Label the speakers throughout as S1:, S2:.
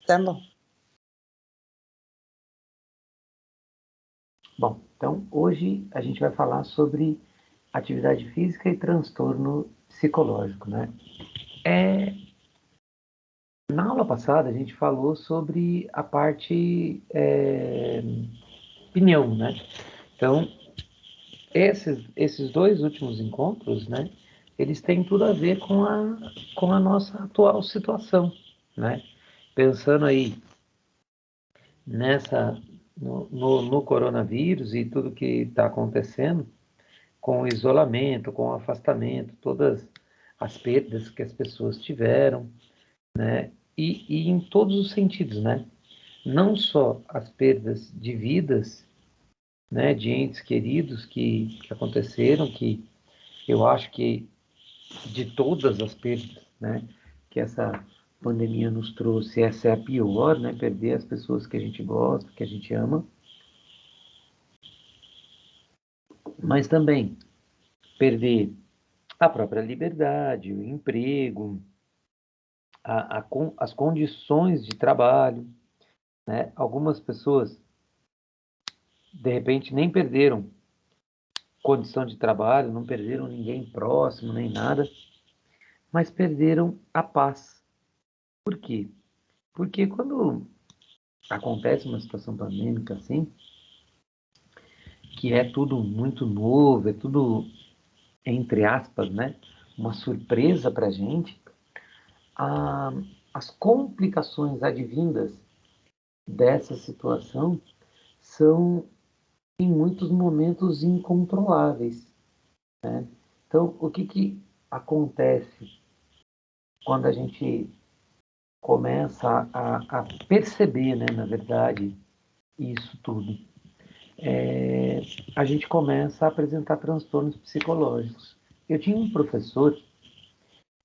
S1: Tá bom.
S2: Bom, então hoje a gente vai falar sobre atividade física e transtorno psicológico, né? Na aula passada a gente falou sobre a parte opinião, né? Então, esses dois últimos encontros, né? Eles têm tudo a ver com a nossa atual situação, né? Pensando aí nessa no coronavírus e tudo que está acontecendo, com o isolamento, com o afastamento, todas as perdas que as pessoas tiveram, né? E em todos os sentidos, né? Não só as perdas de vidas, né? De entes queridos que aconteceram, que eu acho que de todas as perdas, né? Que essa pandemia nos trouxe, essa é a pior, né? Perder as pessoas que a gente gosta, que a gente ama, mas também perder a própria liberdade, o emprego, as condições de trabalho, né? Algumas pessoas, de repente, nem perderam condição de trabalho, não perderam ninguém próximo, nem nada, mas perderam a paz. Por quê? Porque quando acontece uma situação pandêmica assim, que é tudo muito novo, é tudo, entre aspas, né? Uma surpresa para a gente, a, as complicações advindas dessa situação são, em muitos momentos, incontroláveis. Então, o que acontece quando a gente começa a perceber, né, na verdade, isso tudo? A gente começa a apresentar transtornos psicológicos. Eu tinha um professor,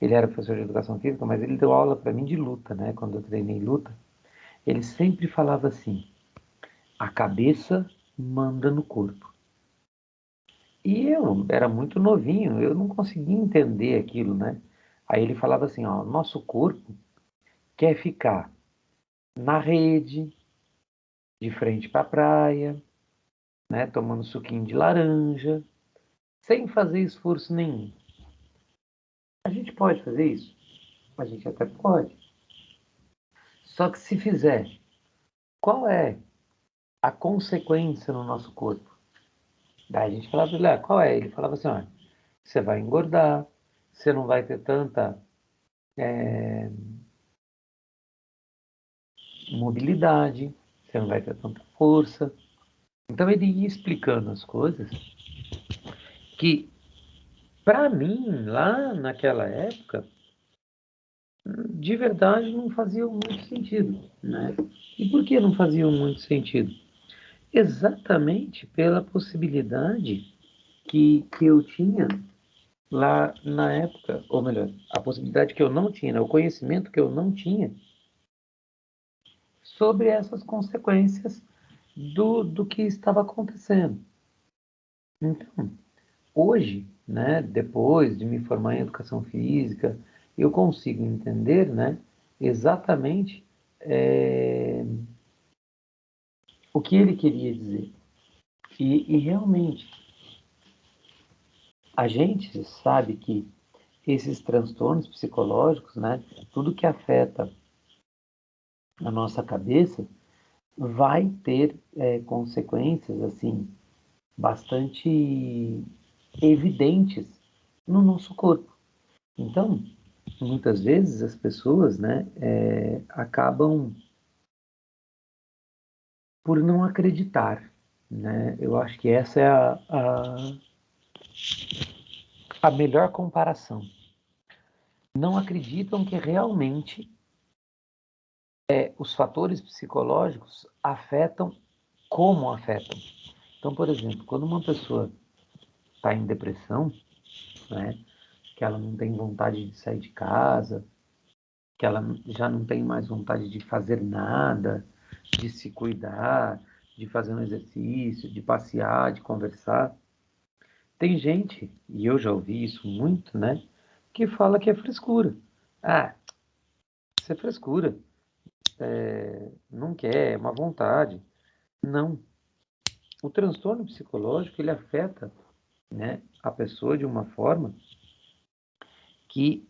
S2: ele era professor de educação física, mas ele deu aula para mim de luta, né? Quando eu treinei luta, ele sempre falava assim: a cabeça manda no corpo. E eu era muito novinho, eu não conseguia entender aquilo, né? Aí ele falava assim, ó, nosso corpo quer ficar na rede, de frente para a praia, né, tomando suquinho de laranja, sem fazer esforço nenhum. A gente pode fazer isso? A gente até pode. Só que se fizer, qual é a consequência no nosso corpo? Daí a gente falava para ele, qual é? Ele falava assim, olha, você vai engordar, você não vai ter tanta mobilidade, você não vai ter tanta força. Então ele ia explicando as coisas que, para mim, lá naquela época, de verdade não faziam muito sentido, né? E por que não faziam muito sentido? Exatamente pela possibilidade que eu tinha lá na época, ou melhor, a possibilidade que eu não tinha, né? O conhecimento que eu não tinha sobre essas consequências do que estava acontecendo. Então, hoje, né, depois de me formar em educação física, eu consigo entender, né, exatamente é, o que ele queria dizer. E realmente, a gente sabe que esses transtornos psicológicos, né, tudo que afeta a nossa cabeça, vai ter consequências assim bastante evidentes no nosso corpo. Então, muitas vezes as pessoas, né, acabam por não acreditar, né? Eu acho que essa é a melhor comparação. Não acreditam que realmente os fatores psicológicos afetam como afetam. Então, por exemplo, quando uma pessoa está em depressão, né, que ela não tem vontade de sair de casa, que ela já não tem mais vontade de fazer nada, de se cuidar, de fazer um exercício, de passear, de conversar. Tem gente, e eu já ouvi isso muito, né, que fala que é frescura. Ah, isso é frescura. não quer, é uma vontade. Não. O transtorno psicológico, ele afeta, né, a pessoa de uma forma que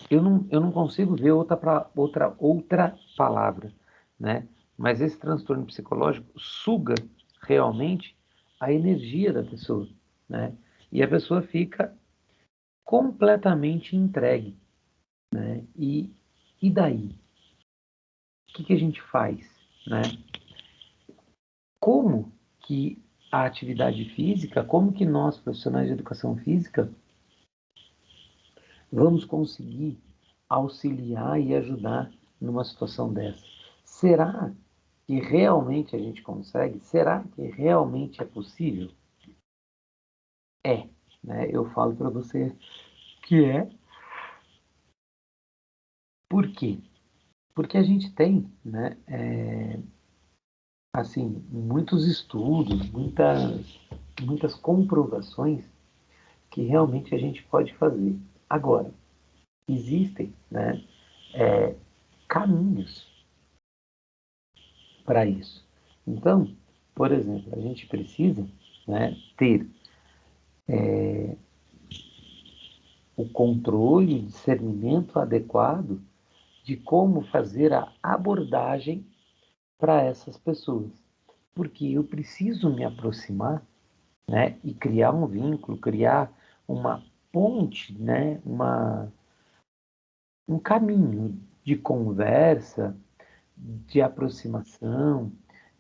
S2: eu não consigo ver outra palavra, né? Mas esse transtorno psicológico suga realmente a energia da pessoa, né? E a pessoa fica completamente entregue, né? E daí? O que a gente faz, né? Como que a atividade física, como que nós, profissionais de educação física, vamos conseguir auxiliar e ajudar numa situação dessa? Será que realmente a gente consegue? Será que realmente é possível? É, né? Eu falo para você que é. Por quê? Porque a gente tem, né, assim, muitos estudos, muitas comprovações que realmente a gente pode fazer. Agora, existem, né, caminhos para isso. Então, por exemplo, a gente precisa, né, ter o controle, o discernimento adequado de como fazer a abordagem para essas pessoas. Porque eu preciso me aproximar, né, e criar um vínculo, criar uma ponte, né, um caminho de conversa, de aproximação,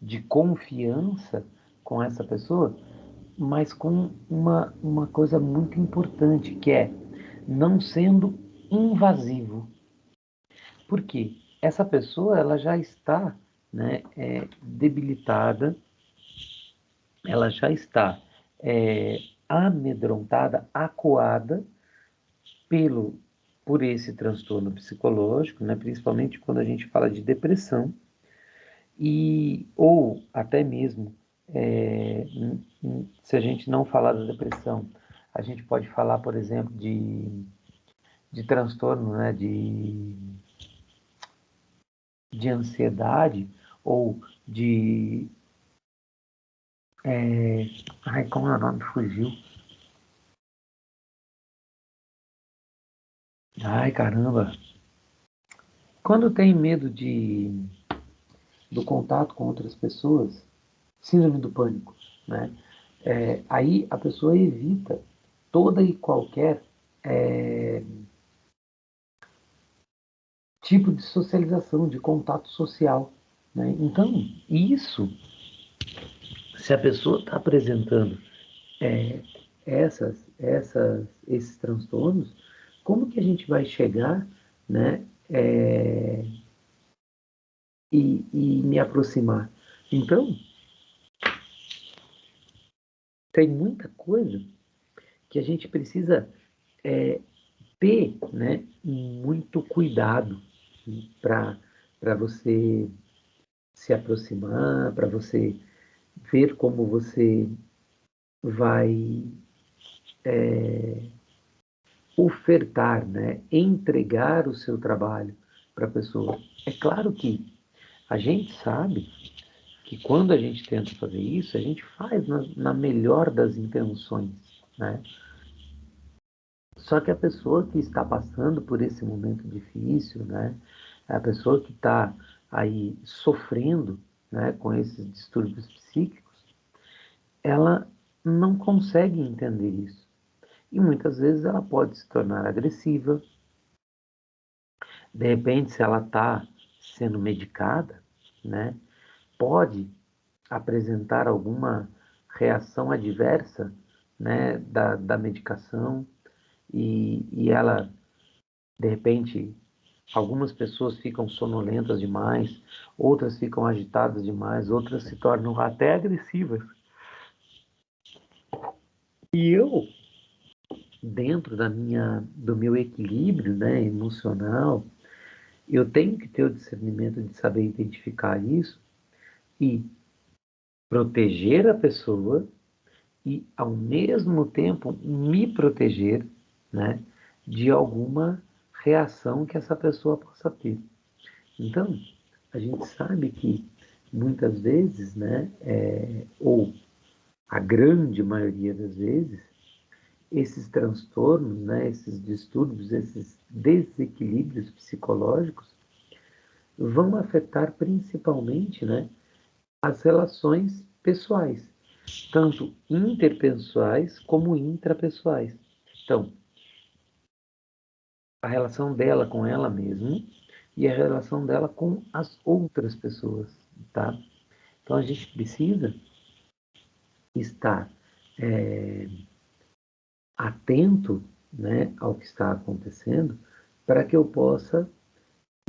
S2: de confiança com essa pessoa, mas com uma coisa muito importante, que é não sendo invasivo. Por quê? Essa pessoa ela já está, né, debilitada, ela já está amedrontada, acuada pelo por esse transtorno psicológico, né, principalmente quando a gente fala de depressão, e ou até mesmo se a gente não falar da depressão, a gente pode falar, por exemplo, de transtorno, né, de ansiedade ou de. Ai, como é o nome? Fugiu. Ai, caramba. Quando tem medo do contato com outras pessoas, síndrome do pânico, né? Aí a pessoa evita toda e qualquer tipo de socialização, de contato social, né? Então, isso, se a pessoa está apresentando esses transtornos, como que a gente vai chegar, né, e me aproximar? Então, tem muita coisa que a gente precisa ter, né, muito cuidado para você se aproximar, para você ver como você vai ofertar, né, entregar o seu trabalho para a pessoa. É claro que a gente sabe que quando a gente tenta fazer isso, a gente faz na melhor das intenções, né? Só que a pessoa que está passando por esse momento difícil, né? A pessoa que está aí sofrendo, né, com esses distúrbios psíquicos, ela não consegue entender isso. E muitas vezes ela pode se tornar agressiva. De repente, se ela está sendo medicada, né, pode apresentar alguma reação adversa, né, da medicação e ela, de repente, algumas pessoas ficam sonolentas demais, outras ficam agitadas demais, outras se tornam até agressivas. E eu, dentro do meu equilíbrio, né, emocional, eu tenho que ter o discernimento de saber identificar isso e proteger a pessoa e, ao mesmo tempo, me proteger, né, de alguma reação que essa pessoa possa ter. Então, a gente sabe que muitas vezes, né, ou a grande maioria das vezes, esses transtornos, né, esses distúrbios, esses desequilíbrios psicológicos vão afetar principalmente, né, as relações pessoais, tanto interpessoais como intrapessoais. Então, a relação dela com ela mesma e a relação dela com as outras pessoas, tá? Então a gente precisa estar atento, né, ao que está acontecendo para que eu possa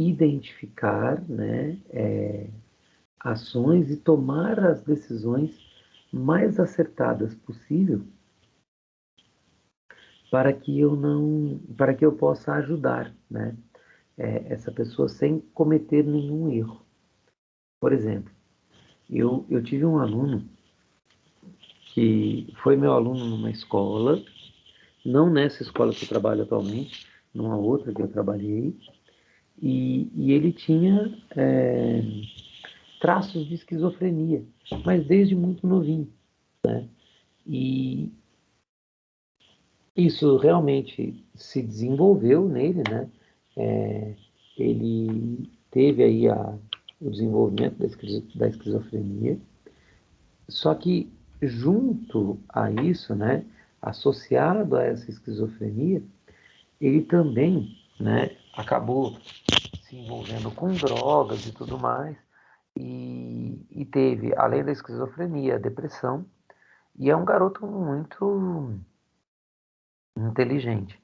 S2: identificar, né, ações e tomar as decisões mais acertadas possível para que eu possa ajudar, né, essa pessoa sem cometer nenhum erro. Por exemplo, eu tive um aluno que foi meu aluno numa escola, não nessa escola que eu trabalho atualmente, numa outra que eu trabalhei, e ele tinha traços de esquizofrenia, mas desde muito novinho. E isso realmente se desenvolveu nele, né? Ele teve aí o desenvolvimento da esquizofrenia, só que junto a isso, né, associado a essa esquizofrenia, ele também, né, acabou se envolvendo com drogas e tudo mais, e teve, além da esquizofrenia, a depressão, e é um garoto muito inteligente.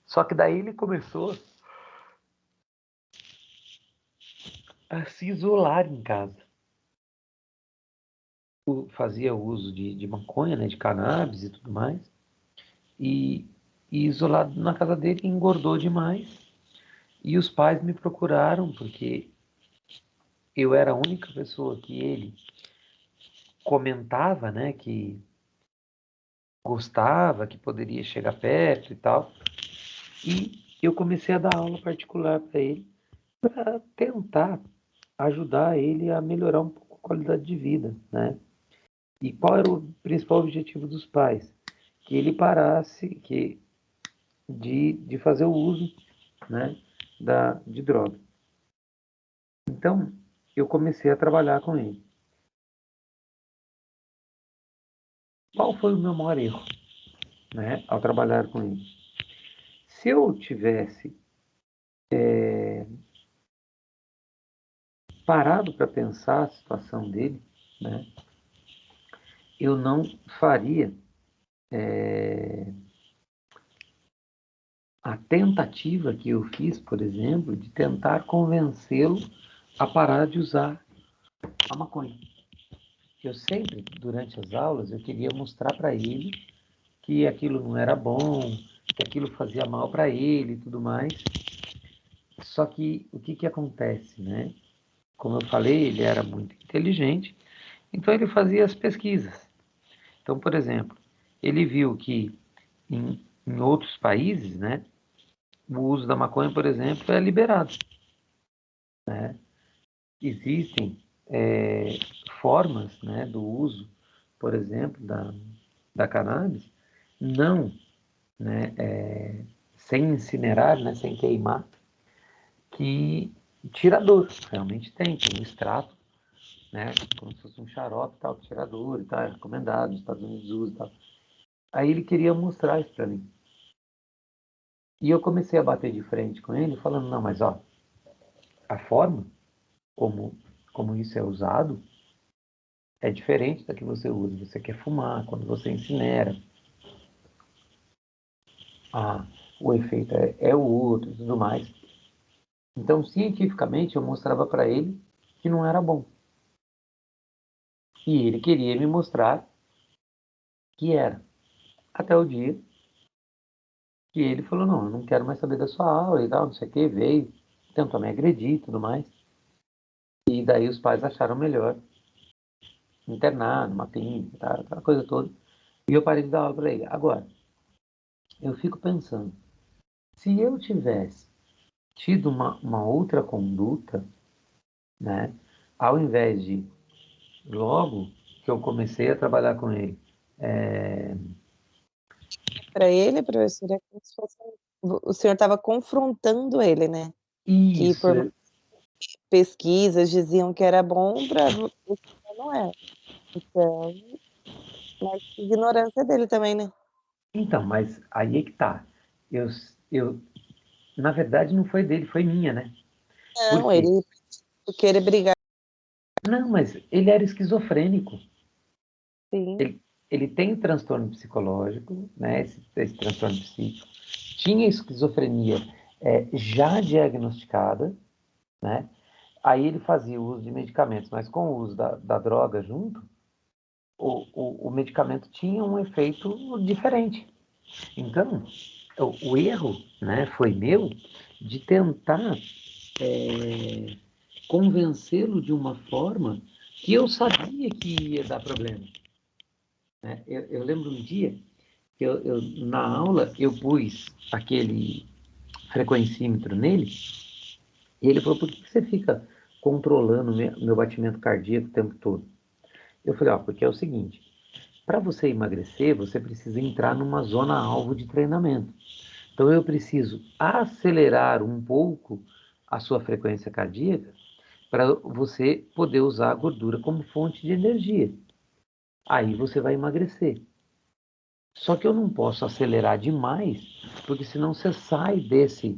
S2: Só que daí ele começou a se isolar em casa. Fazia uso de maconha, né, de cannabis e tudo mais, e, e isolado na casa dele engordou demais. E os pais me procuraram porque eu era a única pessoa que ele comentava, né, que gostava, que poderia chegar perto e tal. E eu comecei a dar aula particular para ele, para tentar ajudar ele a melhorar um pouco a qualidade de vida, né? E qual era o principal objetivo dos pais? Que ele parasse de fazer o uso, né, de droga. Então, eu comecei a trabalhar com ele. Qual foi o meu maior erro, né, ao trabalhar com ele? Se eu tivesse parado para pensar a situação dele, né, eu não faria a tentativa que eu fiz, por exemplo, de tentar convencê-lo a parar de usar a maconha. Eu sempre, durante as aulas, eu queria mostrar para ele que aquilo não era bom, que aquilo fazia mal para ele e tudo mais. Só que o que acontece, né? Como eu falei, ele era muito inteligente, então ele fazia as pesquisas. Então, por exemplo, ele viu que em outros países, né, o uso da maconha, por exemplo, é liberado, né? Existem formas, né, do uso, por exemplo, da cannabis, não, né, sem incinerar, né, sem queimar, que tira dor. Realmente tem um extrato, né, como se fosse um xarope, tal, que tira dor e tal, é recomendado, nos Estados Unidos usa e tal. Aí ele queria mostrar isso para mim. E eu comecei a bater de frente com ele, falando, não, mas ó, a forma como, como isso é usado é diferente da que você usa. Você quer fumar, quando você incinera, o efeito é o outro e tudo mais. Então, cientificamente, eu mostrava para ele que não era bom. E ele queria me mostrar que era. Até o dia que ele falou, não, eu não quero mais saber da sua aula e tal, não sei o que, veio, tentou me agredir e tudo mais. E daí os pais acharam melhor internar numa clínica, tá, aquela coisa toda. E eu parei de dar aula para ele. Agora, eu fico pensando, se eu tivesse tido uma outra conduta, né? Ao invés de, logo que eu comecei a trabalhar com ele,
S1: Para ele, professora, é como se fosse o senhor estava confrontando ele, né, que
S2: isso,
S1: por pesquisas diziam que era bom para você não é. Então, mas ignorância dele também, né.
S2: então, mas aí é que tá. Eu, eu, na verdade, não foi dele, foi minha, né? Por
S1: Não,
S2: quê?
S1: ele por querer brigar,
S2: Não, mas ele era esquizofrênico.
S1: sim.
S2: Ele tem transtorno psicológico, né? Esse transtorno psíquico. Tinha esquizofrenia já diagnosticada, né? Aí ele fazia o uso de medicamentos, mas com o uso da droga junto, o medicamento tinha um efeito diferente. Então, o erro, né, foi meu de tentar convencê-lo de uma forma que eu sabia que ia dar problema. Né? Eu lembro um dia que na aula eu pus aquele frequencímetro nele e ele falou: por que você fica controlando meu batimento cardíaco o tempo todo? Eu falei: ó, porque é o seguinte, para você emagrecer, você precisa entrar numa zona alvo de treinamento. Então eu preciso acelerar um pouco a sua frequência cardíaca para você poder usar a gordura como fonte de energia. Aí você vai emagrecer. Só que eu não posso acelerar demais, porque senão você sai desse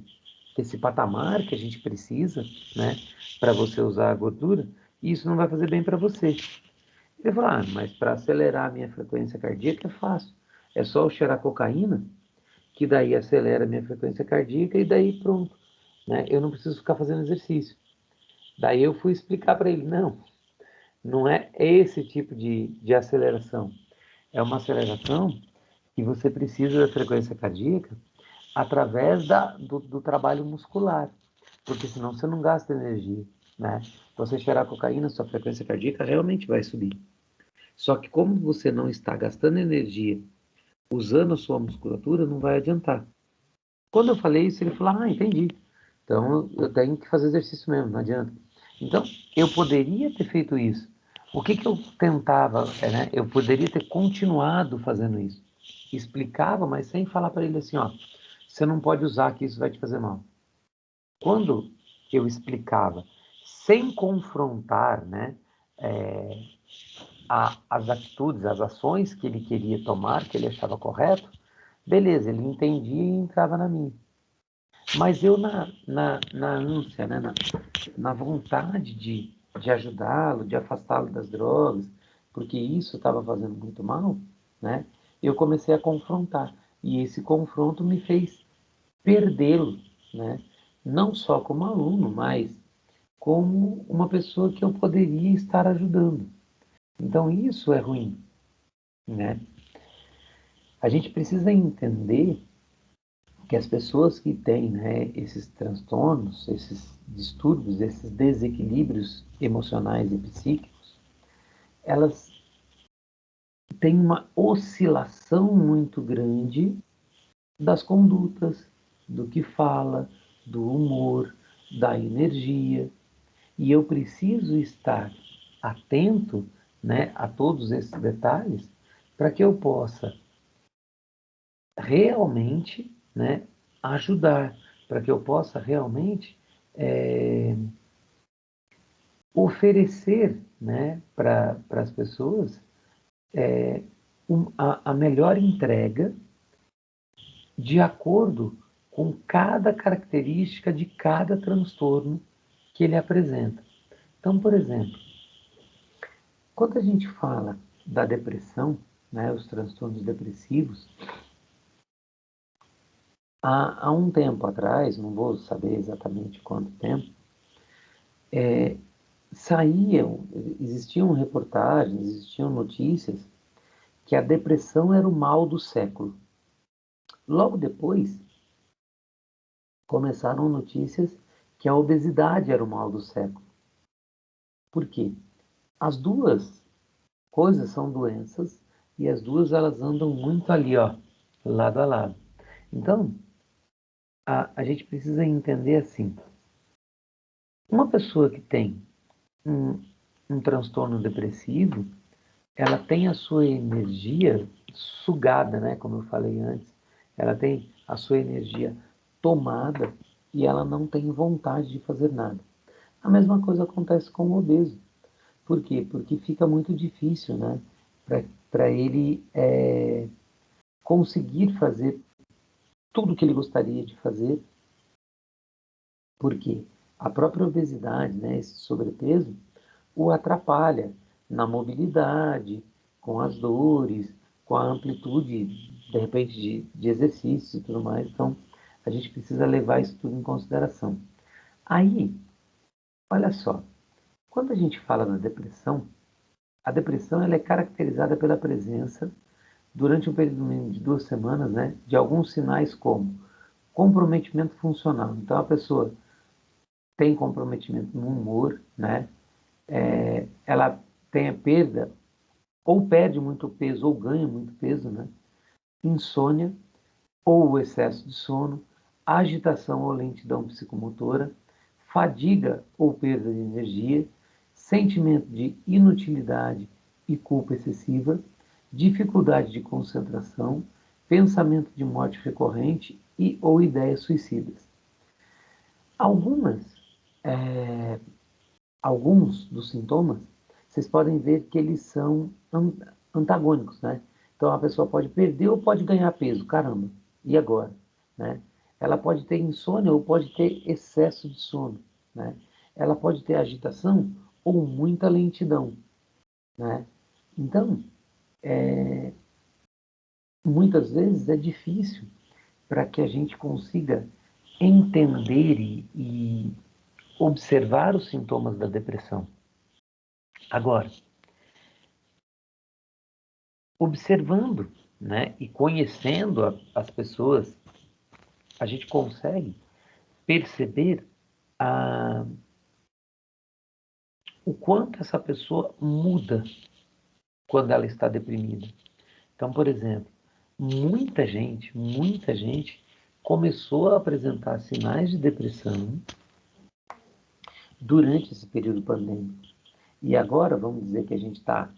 S2: patamar que a gente precisa, né, para você usar a gordura, e isso não vai fazer bem para você. Ele falou: ah, mas para acelerar a minha frequência cardíaca é fácil. É só eu cheirar cocaína, que daí acelera a minha frequência cardíaca e daí pronto, né? Eu não preciso ficar fazendo exercício. Daí eu fui explicar para ele: não, não é esse tipo de aceleração. É uma aceleração que você precisa da frequência cardíaca através do trabalho muscular, porque senão você não gasta energia, né? Você cheirar cocaína, sua frequência cardíaca realmente vai subir. Só que como você não está gastando energia usando a sua musculatura, não vai adiantar. Quando eu falei isso, ele falou: ah, entendi. Então eu tenho que fazer exercício mesmo, não adianta. Então eu poderia ter feito isso. O que que eu tentava, né? Eu poderia ter continuado fazendo isso. Explicava, mas sem falar para ele assim: ó, você não pode usar que isso vai te fazer mal. Quando eu explicava, sem confrontar, né, as atitudes, as ações que ele queria tomar, que ele achava correto, beleza, ele entendia e entrava na minha. Mas eu, na ânsia, né, na vontade de ajudá-lo, de afastá-lo das drogas, porque isso estava fazendo muito mal, né, eu comecei a confrontar. E esse confronto me fez perdê-lo, né, não só como aluno, mas como uma pessoa que eu poderia estar ajudando. Então isso é ruim, né? A gente precisa entender que as pessoas que têm, né, esses transtornos, esses distúrbios, esses desequilíbrios emocionais e psíquicos, elas têm uma oscilação muito grande das condutas, do que fala, do humor, da energia. E eu preciso estar atento, né, a todos esses detalhes para que eu possa realmente, né, ajudar, para que eu possa realmente oferecer, né, para as pessoas a melhor entrega de acordo com cada característica de cada transtorno que ele apresenta. Então, por exemplo, quando a gente fala da depressão, né, os transtornos depressivos, há um tempo atrás, não vou saber exatamente quanto tempo, saíam, existiam reportagens, existiam notícias que a depressão era o mal do século. Logo depois, começaram notícias que a obesidade era o mal do século. Por quê? As duas coisas são doenças e as duas elas andam muito ali, ó, lado a lado. Então, a gente precisa entender assim, uma pessoa que tem um, um transtorno depressivo, ela tem a sua energia sugada, né? Como eu falei antes, ela tem a sua energia tomada e ela não tem vontade de fazer nada. A mesma coisa acontece com o obeso. Por quê? Porque fica muito difícil, né? Para ele conseguir fazer tudo o que ele gostaria de fazer. Por quê? A própria obesidade, né? Esse sobrepeso, o atrapalha na mobilidade, com as dores, com a amplitude, de repente, de exercício e tudo mais. Então, a gente precisa levar isso tudo em consideração. Aí, olha só, quando a gente fala na depressão, a depressão ela é caracterizada pela presença, durante um período mínimo de 2 semanas, né, de alguns sinais como comprometimento funcional. Então, a pessoa tem comprometimento no humor, né, ela tem a perda ou perde muito peso ou ganha muito peso, né? Insônia ou o excesso de sono, agitação ou lentidão psicomotora, fadiga ou perda de energia, sentimento de inutilidade e culpa excessiva, dificuldade de concentração, pensamento de morte recorrente e ou ideias suicidas. Algumas, alguns dos sintomas, vocês podem ver que eles são antagônicos, né? Então a pessoa pode perder ou pode ganhar peso, caramba. E agora, né? Ela pode ter insônia ou pode ter excesso de sono, né? Ela pode ter agitação ou muita lentidão, né? Então, muitas vezes é difícil para que a gente consiga entender e observar os sintomas da depressão. Agora, observando, né, e conhecendo as pessoas, a gente consegue perceber o quanto essa pessoa muda quando ela está deprimida. Então, por exemplo, muita gente começou a apresentar sinais de depressão durante esse período pandêmico. E agora, vamos dizer que a gente está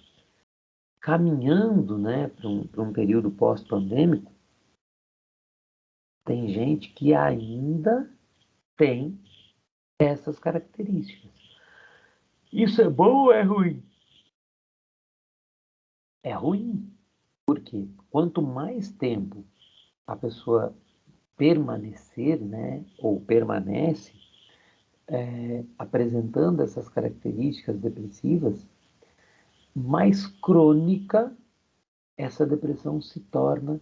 S2: caminhando, né, para um período pós-pandêmico, tem gente que ainda tem essas características. Isso é bom ou é ruim? É ruim, porque quanto mais tempo a pessoa permanecer, né, ou permanece apresentando essas características depressivas, mais crônica essa depressão se torna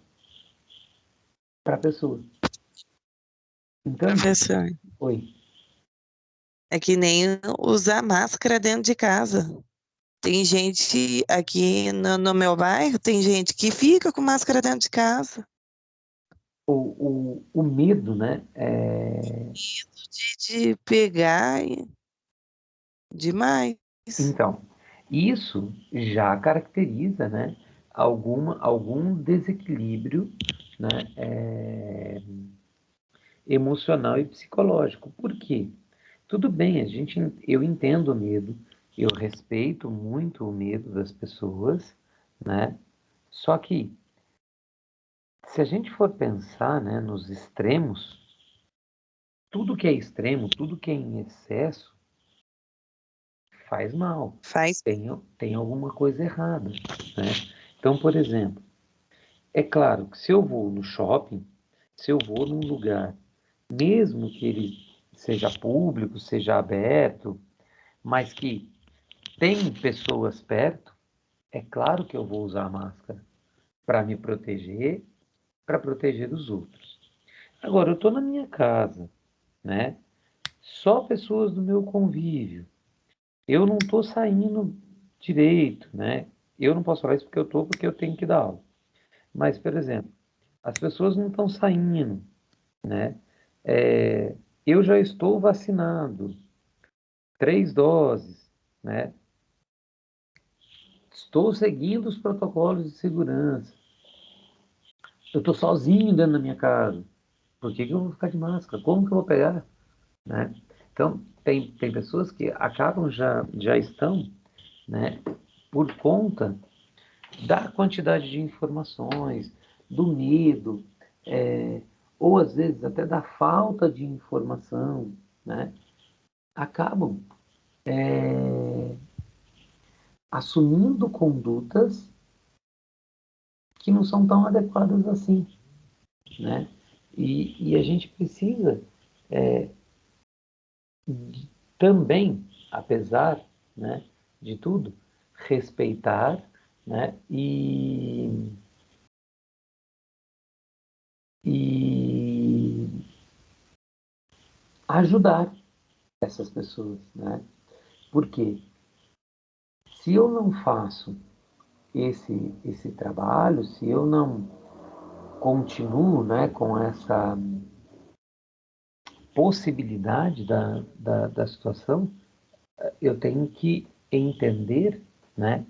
S2: para a pessoa. Então,
S1: Professor,
S2: oi.
S1: é que nem usar máscara dentro de casa. Tem gente aqui no meu bairro, tem gente que fica com máscara dentro de casa.
S2: O medo, né?
S1: De pegar demais.
S2: Então, isso já caracteriza, né, algum desequilíbrio, né, emocional e psicológico. Por quê? Tudo bem, eu entendo o medo, eu respeito muito o medo das pessoas, né? Só que se a gente for pensar, né, nos extremos, tudo que é extremo, tudo que é em excesso, faz mal.
S1: Faz.
S2: Tem alguma coisa errada, né? Então, por exemplo, é claro que se eu vou no shopping, se eu vou num lugar, mesmo que ele seja público, seja aberto, mas que tem pessoas perto, é claro que eu vou usar a máscara para me proteger, para proteger os outros. Agora, eu estou na minha casa, né? Só pessoas do meu convívio. Eu não estou saindo direito, né? Eu não posso falar isso porque eu tenho que dar aula. Mas, por exemplo, as pessoas não estão saindo, né? Eu já estou vacinado, 3 doses, né? Estou seguindo os protocolos de segurança. Eu estou sozinho dentro da minha casa. Por que que eu vou ficar de máscara? Como que eu vou pegar? Né? Então, tem pessoas que acabam já estão, né, por conta da quantidade de informações, do medo, ou às vezes até da falta de informação, né, acabam assumindo condutas que não são tão adequadas assim, né? E a gente precisa também, apesar, né, de tudo, respeitar, né, e ajudar essas pessoas, né? Porque se eu não faço esse trabalho, se eu não continuo, né, com essa possibilidade da situação, eu tenho que entender, né,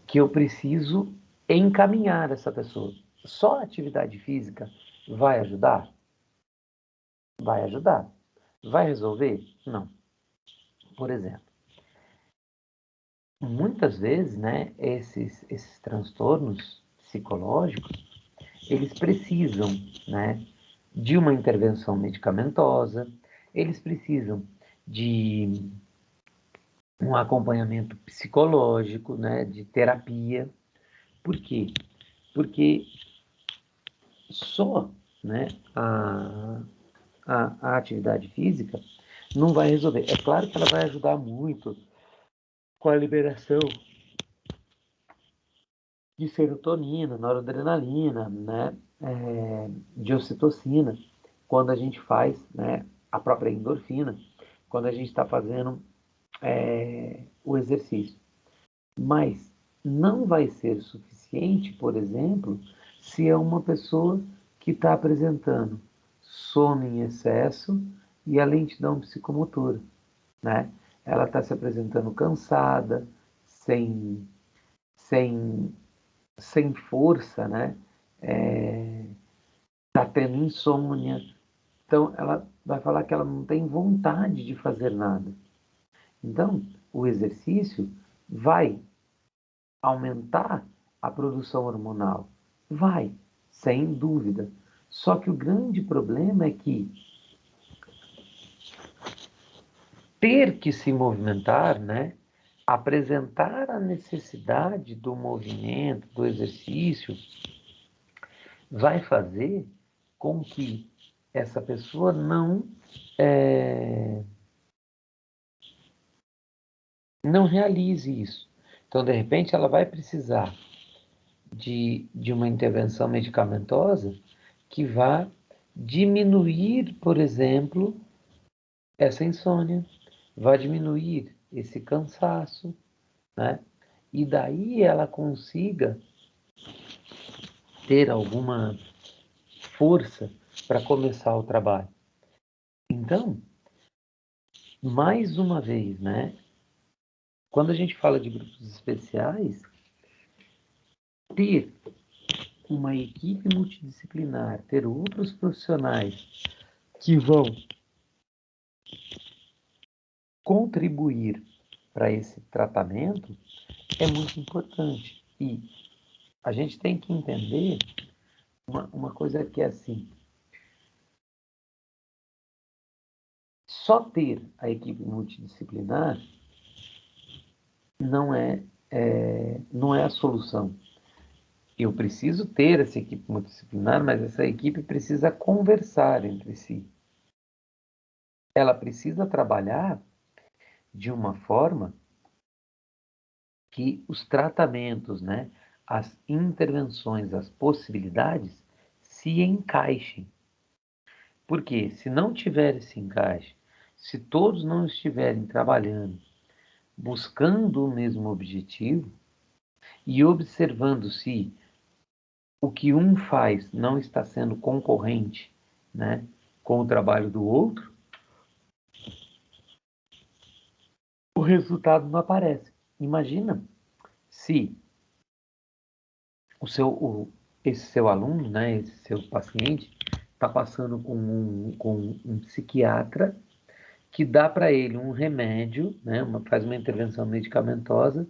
S2: que eu preciso encaminhar essa pessoa. Só a atividade física vai ajudar? Vai ajudar. Vai resolver? Não. Por exemplo, muitas vezes, né, esses transtornos psicológicos, eles precisam, né, de uma intervenção medicamentosa, eles precisam de um acompanhamento psicológico, né, de terapia. Por quê? Porque só, né, a atividade física não vai resolver. É claro que ela vai ajudar muito com a liberação de serotonina, noradrenalina, né, de ocitocina, quando a gente faz, né, a própria endorfina, quando a gente está fazendo o exercício. Mas não vai ser suficiente, por exemplo, se é uma pessoa que está apresentando sono em excesso e a lentidão psicomotora, né? Ela está se apresentando cansada, sem, sem, sem força, né? Está tendo insônia. Então, ela vai falar que ela não tem vontade de fazer nada. Então, o exercício vai aumentar a produção hormonal? Vai, sem dúvida. Só que o grande problema é que ter que se movimentar, né, apresentar a necessidade do movimento, do exercício, vai fazer com que essa pessoa não realize isso. Então, de repente, ela vai precisar de uma intervenção medicamentosa que vá diminuir, por exemplo, essa insônia, vai diminuir esse cansaço, né? E daí ela consiga ter alguma força para começar o trabalho. Então, mais uma vez, né? Quando a gente fala de grupos especiais, ter uma equipe multidisciplinar, ter outros profissionais que vão contribuir para esse tratamento é muito importante. E a gente tem que entender uma coisa que é assim, só ter a equipe multidisciplinar não é a solução. Eu preciso ter essa equipe multidisciplinar, mas essa equipe precisa conversar entre si. Ela precisa trabalhar de uma forma que os tratamentos, né, as intervenções, as possibilidades se encaixem. Porque se não tiver esse encaixe, se todos não estiverem trabalhando, buscando o mesmo objetivo e observando se o que um faz não está sendo concorrente, né, com o trabalho do outro, o resultado não aparece. Imagina se esse seu aluno, né, esse seu paciente, está passando com um psiquiatra que dá para ele um remédio, né, faz uma intervenção medicamentosa,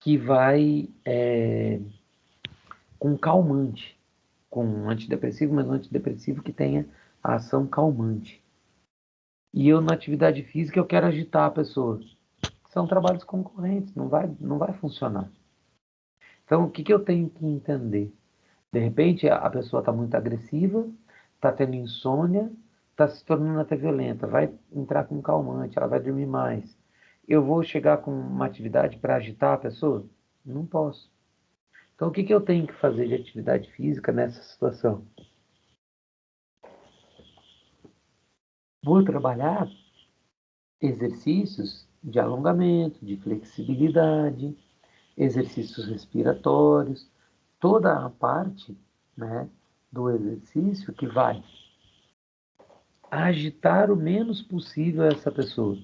S2: que vai com calmante, com um antidepressivo, mas um antidepressivo que tenha a ação calmante. E eu, na atividade física, eu quero agitar a pessoa. São trabalhos concorrentes, não vai funcionar. Então, o que eu tenho que entender? De repente, a pessoa está muito agressiva, está tendo insônia, está se tornando até violenta, vai entrar com calmante, ela vai dormir mais. Eu vou chegar com uma atividade para agitar a pessoa? Não posso. Então, o que eu tenho que fazer de atividade física nessa situação? Vou trabalhar exercícios de alongamento, de flexibilidade, exercícios respiratórios, toda a parte, né, do exercício que vai agitar o menos possível essa pessoa,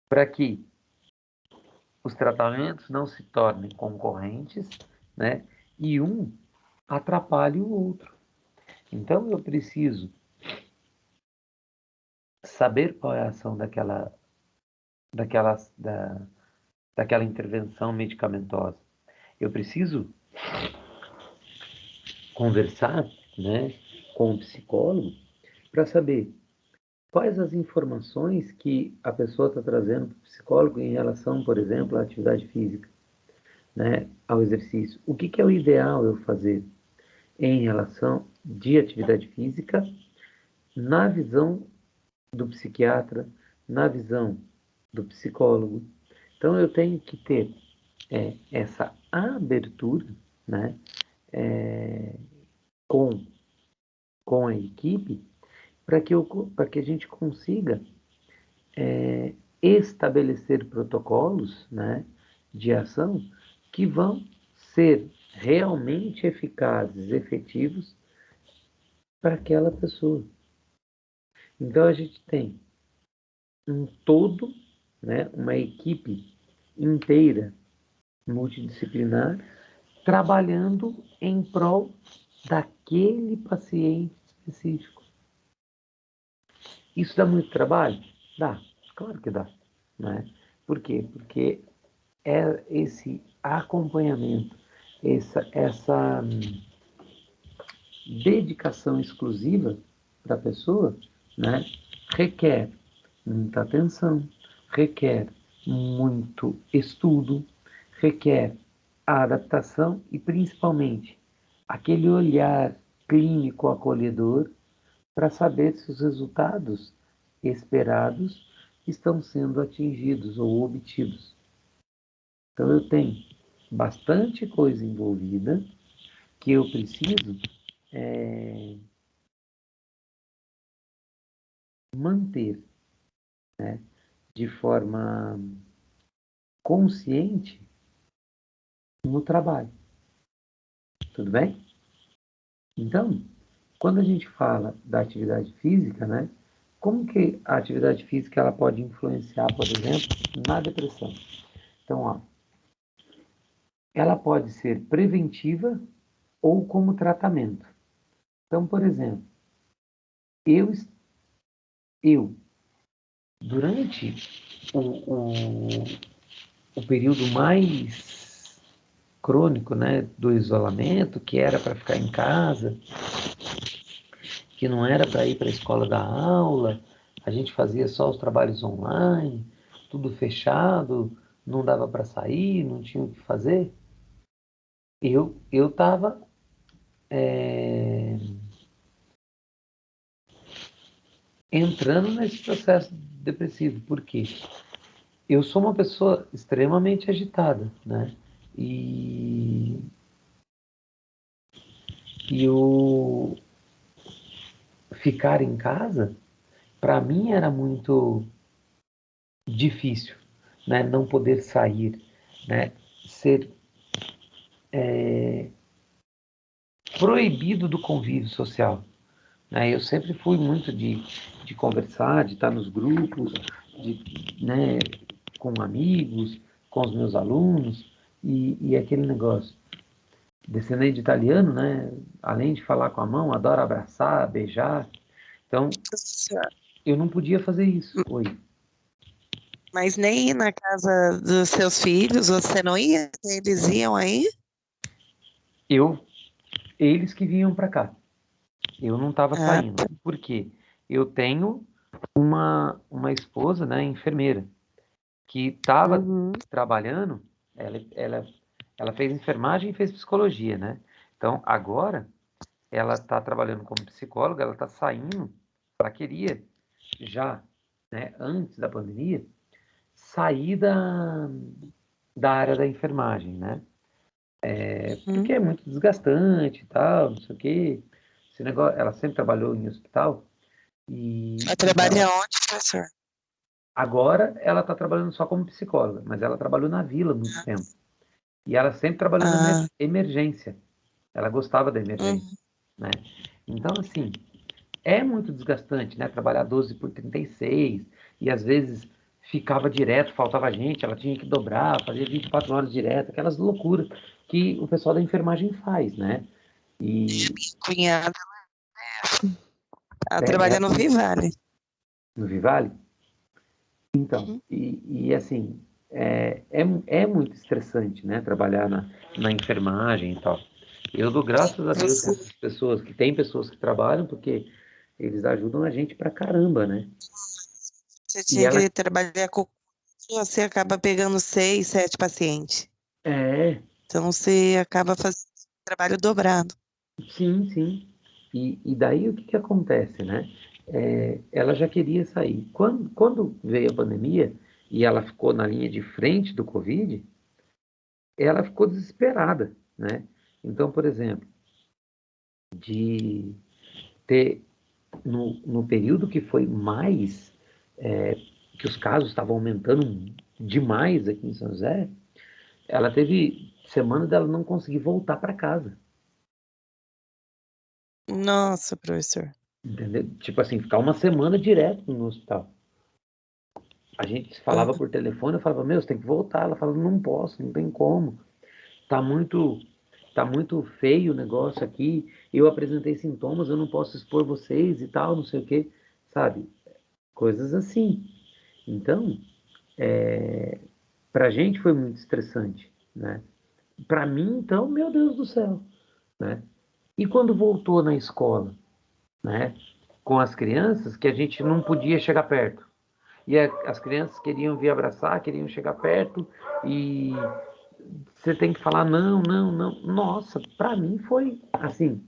S2: para que os tratamentos não se tornem concorrentes, né, e um atrapalhe o outro. Então eu preciso saber qual é a ação daquela, daquela intervenção medicamentosa. Eu preciso conversar, né, com o psicólogo para saber quais as informações que a pessoa está trazendo para o psicólogo em relação, por exemplo, à atividade física, né, ao exercício. O que é o ideal eu fazer em relação de atividade física na visão do psiquiatra, na visão do psicólogo. Então eu tenho que ter essa abertura, né, com, com a equipe para que a gente consiga estabelecer protocolos, né, de ação que vão ser realmente eficazes, efetivos para aquela pessoa. Então a gente tem um todo, né, uma equipe inteira multidisciplinar trabalhando em prol daquele paciente específico. Isso dá muito trabalho? Dá, claro que dá, né? Por quê? Porque é esse acompanhamento, essa dedicação exclusiva para a pessoa, né, requer muita atenção, requer muito estudo, requer a adaptação e, principalmente, aquele olhar clínico acolhedor para saber se os resultados esperados estão sendo atingidos ou obtidos. Então, eu tenho bastante coisa envolvida que eu preciso manter, né, de forma consciente no trabalho. Tudo bem? Então, quando a gente fala da atividade física, né, como que a atividade física ela pode influenciar, por exemplo, na depressão? Então, ó, ela pode ser preventiva ou como tratamento. Então, por exemplo, eu, eu durante o período mais crônico, né, do isolamento, que era para ficar em casa, que não era para ir para a escola dar aula, a gente fazia só os trabalhos online, tudo fechado, não dava para sair, não tinha o que fazer. Eu estava entrando nesse processo depressivo, porque eu sou uma pessoa extremamente agitada, né? E, e o ficar em casa, para mim era muito difícil, né? Não poder sair, né? Ser proibido do convívio social, né? Eu sempre fui muito de conversar, de estar nos grupos, né, com amigos, com os meus alunos, e aquele negócio. Descendente de italiano, né? Além de falar com a mão, adora abraçar, beijar. Então, eu não podia fazer isso. Oi.
S1: Mas nem ir na casa dos seus filhos, você não ia? Eles iam aí?
S2: Eu, eles que vinham para cá. Eu não estava
S1: Ah,
S2: saindo. Por quê? Eu tenho uma esposa, né, enfermeira, que estava
S1: uhum.
S2: trabalhando, ela fez enfermagem e fez psicologia, né? Então, agora, ela está trabalhando como psicóloga, ela está saindo, ela queria já, né, antes da pandemia, sair da área da enfermagem, né?
S1: Uhum.
S2: Porque é muito desgastante e tal, não sei o quê. Esse negócio, ela sempre trabalhou em hospital
S1: Vai
S2: e
S1: trabalhar onde, professor?
S2: agora ela está trabalhando só como psicóloga, mas ela trabalhou na Vila há muito tempo. E ela sempre trabalhou na
S1: Ah,
S2: emergência. Ela gostava da emergência,
S1: uhum.
S2: né? Então, assim, é muito desgastante, né? Trabalhar 12 por 36 e às vezes ficava direto, faltava gente, ela tinha que dobrar, fazia 24 horas direto, aquelas loucuras que o pessoal da enfermagem faz, né? E
S1: Cunhada, ela
S2: é
S1: trabalha no
S2: assim,
S1: Vivale.
S2: no Vivale. Então,
S1: Uhum.
S2: e assim, é muito estressante, né? Trabalhar na enfermagem e tal. Eu dou graças a Deus que
S1: Você,
S2: essas pessoas, que tem pessoas que trabalham, porque eles ajudam a gente pra caramba, né?
S1: você
S2: E
S1: tinha
S2: ela
S1: que trabalhar com. Você acaba pegando 6, 7 pacientes.
S2: é,
S1: Então você acaba fazendo trabalho dobrado.
S2: sim, sim. E daí o que que acontece, né? Ela já queria sair. Quando veio a pandemia e ela ficou na linha de frente do Covid, ela ficou desesperada, né? Então, por exemplo, de ter no período que foi mais, que os casos estavam aumentando demais aqui em São José, ela teve semana dela não conseguir voltar para casa,
S1: Nossa, professor.
S2: entendeu? Tipo assim, ficar uma semana direto no hospital. A gente falava
S1: Aham.
S2: por telefone, eu falava, meu, você tem que voltar. Ela falava, não posso, não tem como. Tá muito, tá muito feio o negócio aqui. Eu apresentei sintomas, eu não posso expor vocês e tal, não sei o quê, sabe? Coisas assim. Então, pra gente foi muito estressante, né? Pra mim, então, meu Deus do céu, né? E quando voltou na escola, né? Com as crianças que a gente não podia chegar perto. E as crianças queriam vir abraçar, queriam chegar perto e você tem que falar não, não, não. Nossa, pra mim foi assim,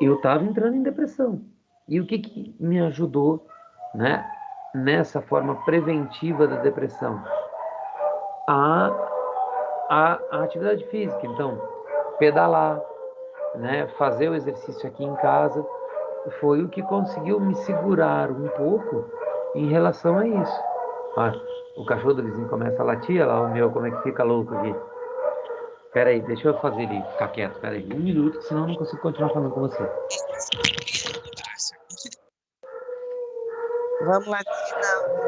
S2: eu tava entrando em depressão. E o que que me ajudou, né, nessa forma preventiva da depressão? A, a atividade física. Então, pedalar, né, fazer o exercício aqui em casa, foi o que conseguiu me segurar um pouco em relação a isso. Ah, o cachorro do vizinho começa a latir, olha lá o meu, como é que fica louco aqui. Pera aí, deixa eu fazer ele ficar quieto, pera aí, um minuto, senão eu não consigo continuar falando com você.
S1: Vamos lá treinar.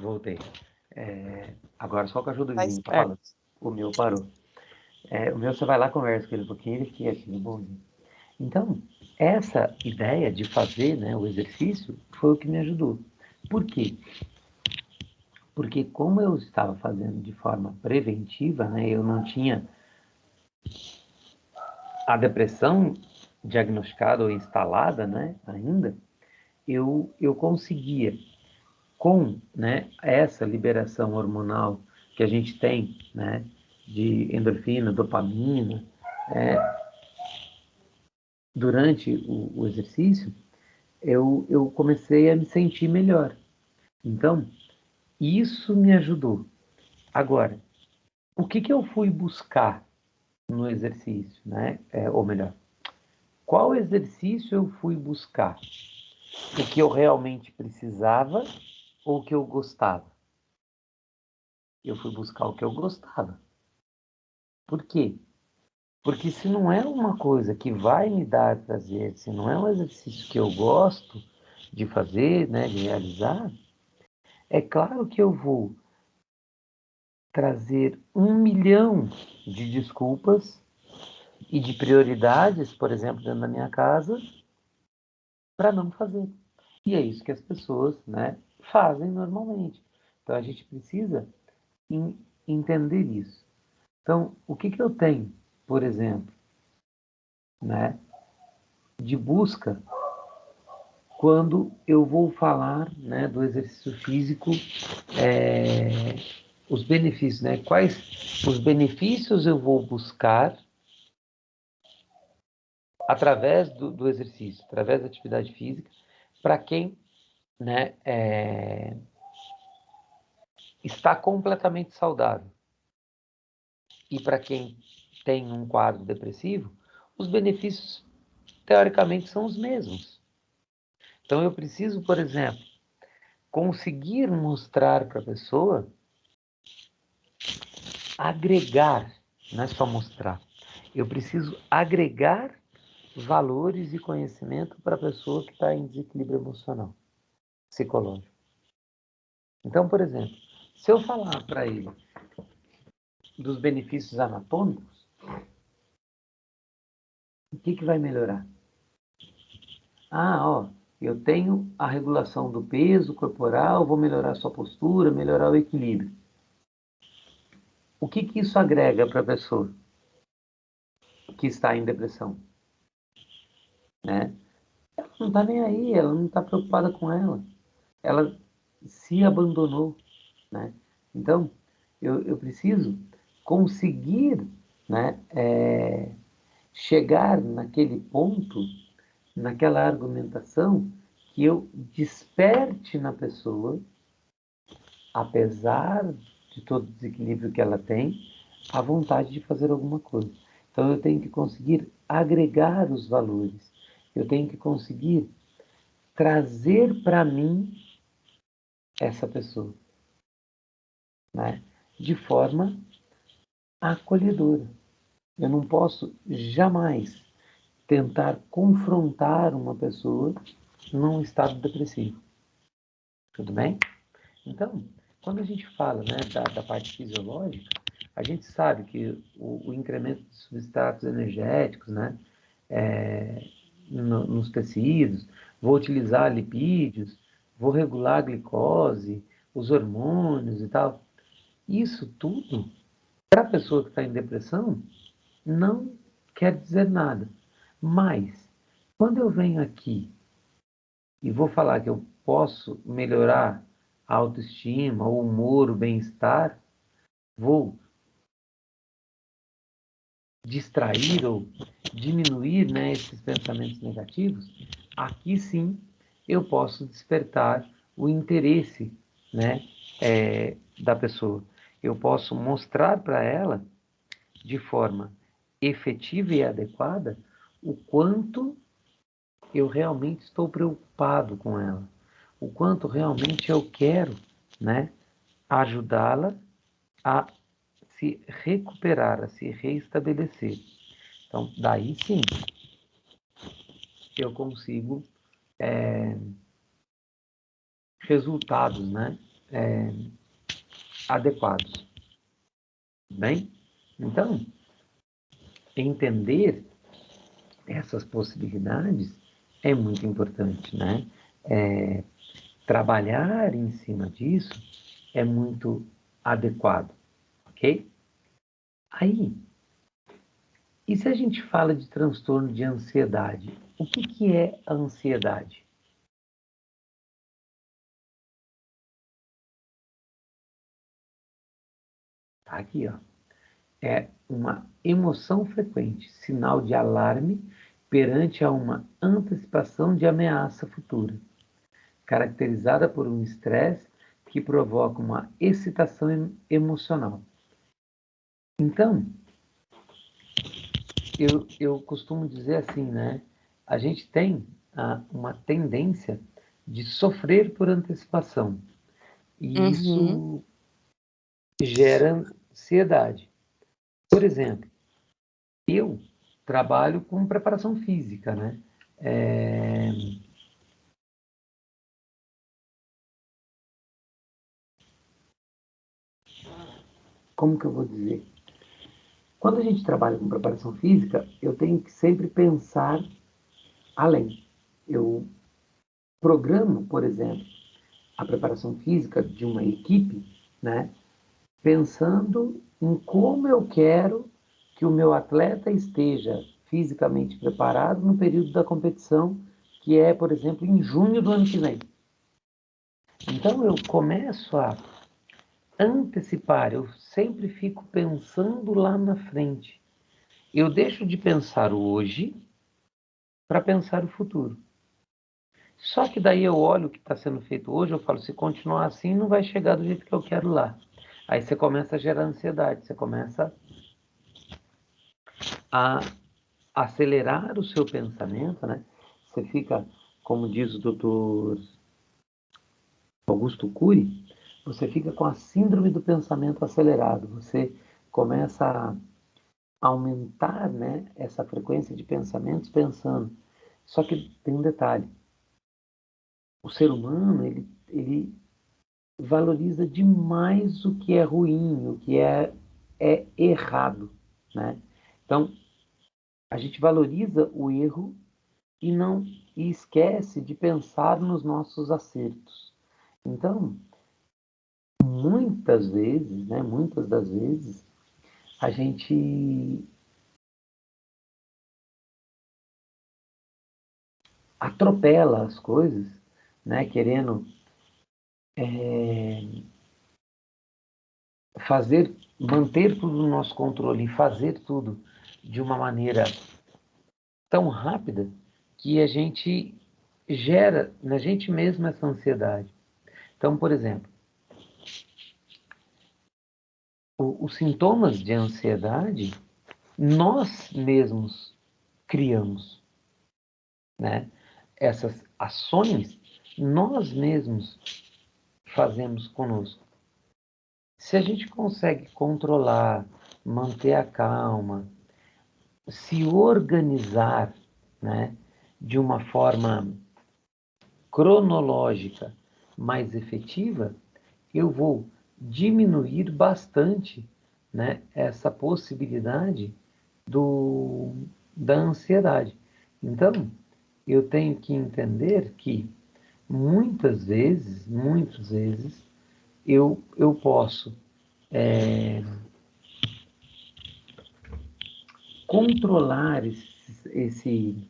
S2: Voltei. Agora só o cachorro do
S1: Faz
S2: vizinho tá
S1: parte.
S2: falando. O meu parou. O meu você vai lá, conversa com ele um pouquinho, ele fica aqui no bonzinho. Então, essa ideia de fazer, né, o exercício foi o que me ajudou. Por quê? Porque como eu estava fazendo de forma preventiva, né, eu não tinha a depressão diagnosticada ou instalada, né, ainda, eu conseguia, com, né, essa liberação hormonal que a gente tem, né, de endorfina, dopamina, durante o exercício, eu comecei a me sentir melhor. Então, isso me ajudou. Agora, o que que eu fui buscar no exercício, né? Ou melhor, qual exercício eu fui buscar? o que eu realmente precisava ou o que eu gostava. Eu fui buscar o que eu gostava. Por quê? Porque se não é uma coisa que vai me dar prazer, se não é um exercício que eu gosto de fazer, né, de realizar, é claro que eu vou trazer 1 milhão de desculpas e de prioridades, por exemplo, dentro da minha casa, para não fazer. E é isso que as pessoas, né, fazem normalmente. Então a gente precisa entender isso. Então, o que eu tenho, por exemplo, né, de busca quando eu vou falar, né, do exercício físico, os benefícios, né? Quais os benefícios eu vou buscar através do exercício, através da atividade física, para quem, né, está completamente saudável. E para quem tem um quadro depressivo, os benefícios, teoricamente, são os mesmos. Então, eu preciso, por exemplo, conseguir mostrar para a pessoa, agregar, não é só mostrar. Eu preciso agregar valores e conhecimento para a pessoa que está em desequilíbrio emocional, psicológico. Então, por exemplo, se eu falar para ele dos benefícios anatômicos, o que vai melhorar? Ah, ó, eu tenho a regulação do peso corporal, vou melhorar a sua postura, melhorar o equilíbrio. O que isso agrega para a pessoa que está em depressão? Né? Ela não está nem aí, ela não está preocupada com ela. Ela se abandonou. Né? Então, eu preciso conseguir, né, chegar naquele ponto, naquela argumentação, que eu desperte na pessoa, apesar de todo o desequilíbrio que ela tem, a vontade de fazer alguma coisa. Então eu tenho que conseguir agregar os valores, eu tenho que conseguir trazer para mim essa pessoa, né? De forma acolhedora. Eu não posso jamais tentar confrontar uma pessoa num estado depressivo. Tudo bem? Então, quando a gente fala, né, da parte fisiológica, a gente sabe que o incremento de substratos energéticos, né, nos tecidos, vou utilizar lipídios, vou regular a glicose, os hormônios e tal. Isso tudo, para a pessoa que está em depressão, não quer dizer nada. Mas, quando eu venho aqui e vou falar que eu posso melhorar a autoestima, o humor, o bem-estar, vou distrair ou diminuir, né, esses pensamentos negativos, aqui sim eu posso despertar o interesse, né, da pessoa. Eu posso mostrar para ela, de forma efetiva e adequada, o quanto eu realmente estou preocupado com ela, o quanto realmente eu quero, né, ajudá-la a se recuperar, a se reestabelecer. Então, daí sim, eu consigo resultados, né, adequados. Bem? Então, entender essas possibilidades é muito importante, né? Trabalhar em cima disso é muito adequado, ok? Aí, e se a gente fala de transtorno de ansiedade, o que é a ansiedade? Tá aqui, ó. É uma emoção frequente, sinal de alarme perante a uma antecipação de ameaça futura, caracterizada por um estresse que provoca uma excitação emocional. Então, eu costumo dizer assim, né? A gente tem uma tendência de sofrer por antecipação. E
S1: Uhum.
S2: isso gera ansiedade. Por exemplo, eu trabalho com preparação física, né? Como que eu vou dizer? Quando a gente trabalha com preparação física, eu tenho que sempre pensar além. Eu programo, por exemplo, a preparação física de uma equipe, né? Pensando em como eu quero que o meu atleta esteja fisicamente preparado no período da competição, que é, por exemplo, em junho do ano que vem. Então eu começo a antecipar, eu sempre fico pensando lá na frente. Eu deixo de pensar o hoje para pensar o futuro. Só que daí eu olho o que está sendo feito hoje, eu falo, se continuar assim, não vai chegar do jeito que eu quero lá. Aí você começa a gerar ansiedade, você começa a acelerar o seu pensamento, né? Você fica, como diz o doutor Augusto Cury, você fica com a síndrome do pensamento acelerado. Você começa a aumentar, né, essa frequência de pensamentos pensando. Só que tem um detalhe. O ser humano, ele valoriza demais o que é ruim, o que é errado, né? Então, a gente valoriza o erro e esquece de pensar nos nossos acertos. Então, muitas vezes, né, muitas das vezes, a gente atropela as coisas, né, querendo manter tudo no nosso controle e fazer tudo de uma maneira tão rápida que a gente gera na gente mesmo essa ansiedade. Então, por exemplo, os sintomas de ansiedade nós mesmos criamos, né? Essas ações nós mesmos fazemos conosco. Se a gente consegue controlar, manter a calma, se organizar, né, de uma forma cronológica mais efetiva, eu vou diminuir bastante, né, essa possibilidade do, da ansiedade. Então, eu tenho que entender que muitas vezes, eu posso controlar esse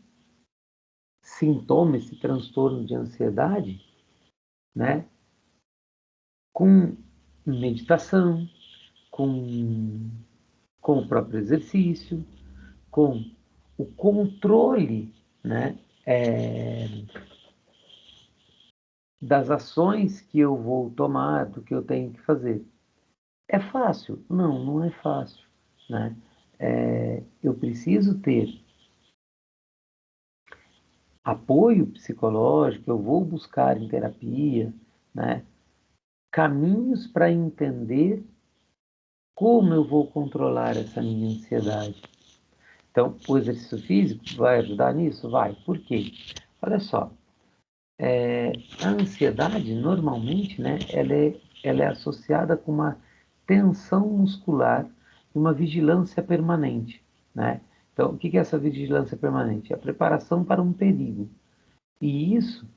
S2: sintoma, esse transtorno de ansiedade, né, com meditação, com, com o próprio exercício, com o controle, né, das ações que eu vou tomar, do que eu tenho que fazer. É fácil? Não, não é fácil, né? Eu preciso ter apoio psicológico, eu vou buscar em terapia, né? Caminhos para entender como eu vou controlar essa minha ansiedade. Então, o exercício físico vai ajudar nisso? Vai. Por quê? Olha só, a ansiedade, normalmente, né, ela é associada com uma tensão muscular e uma vigilância permanente, né? Então, o que é essa vigilância permanente? É a preparação para um perigo. E isso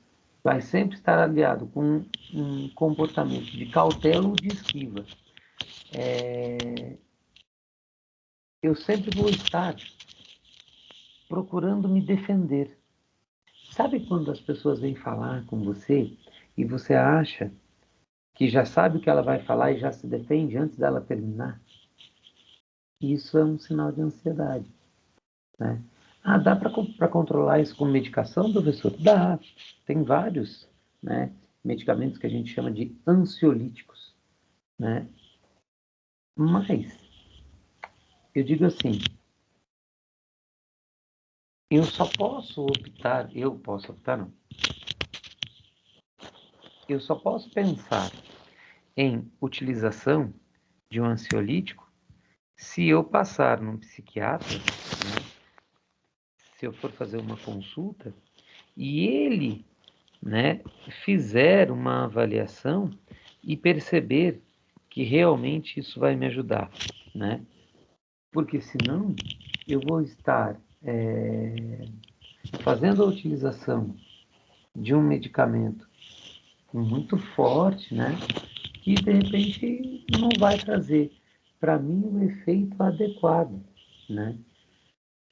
S2: vai sempre estar aliado com um comportamento de cautela ou de esquiva. Eu sempre vou estar procurando me defender. Sabe quando as pessoas vêm falar com você e você acha que já sabe o que ela vai falar e já se defende antes dela terminar? Isso é um sinal de ansiedade, né? Ah, dá para controlar isso com medicação, professor? Dá. Tem vários, né, medicamentos que a gente chama de ansiolíticos, né? Mas eu digo assim, eu posso optar, não. Eu só posso pensar em utilização de um ansiolítico se eu passar num psiquiatra, né, se eu for fazer uma consulta, e ele, né, fizer uma avaliação e perceber que realmente isso vai me ajudar, né? Porque senão eu vou estar fazendo a utilização de um medicamento muito forte, né? Que de repente não vai trazer para mim o efeito adequado, né?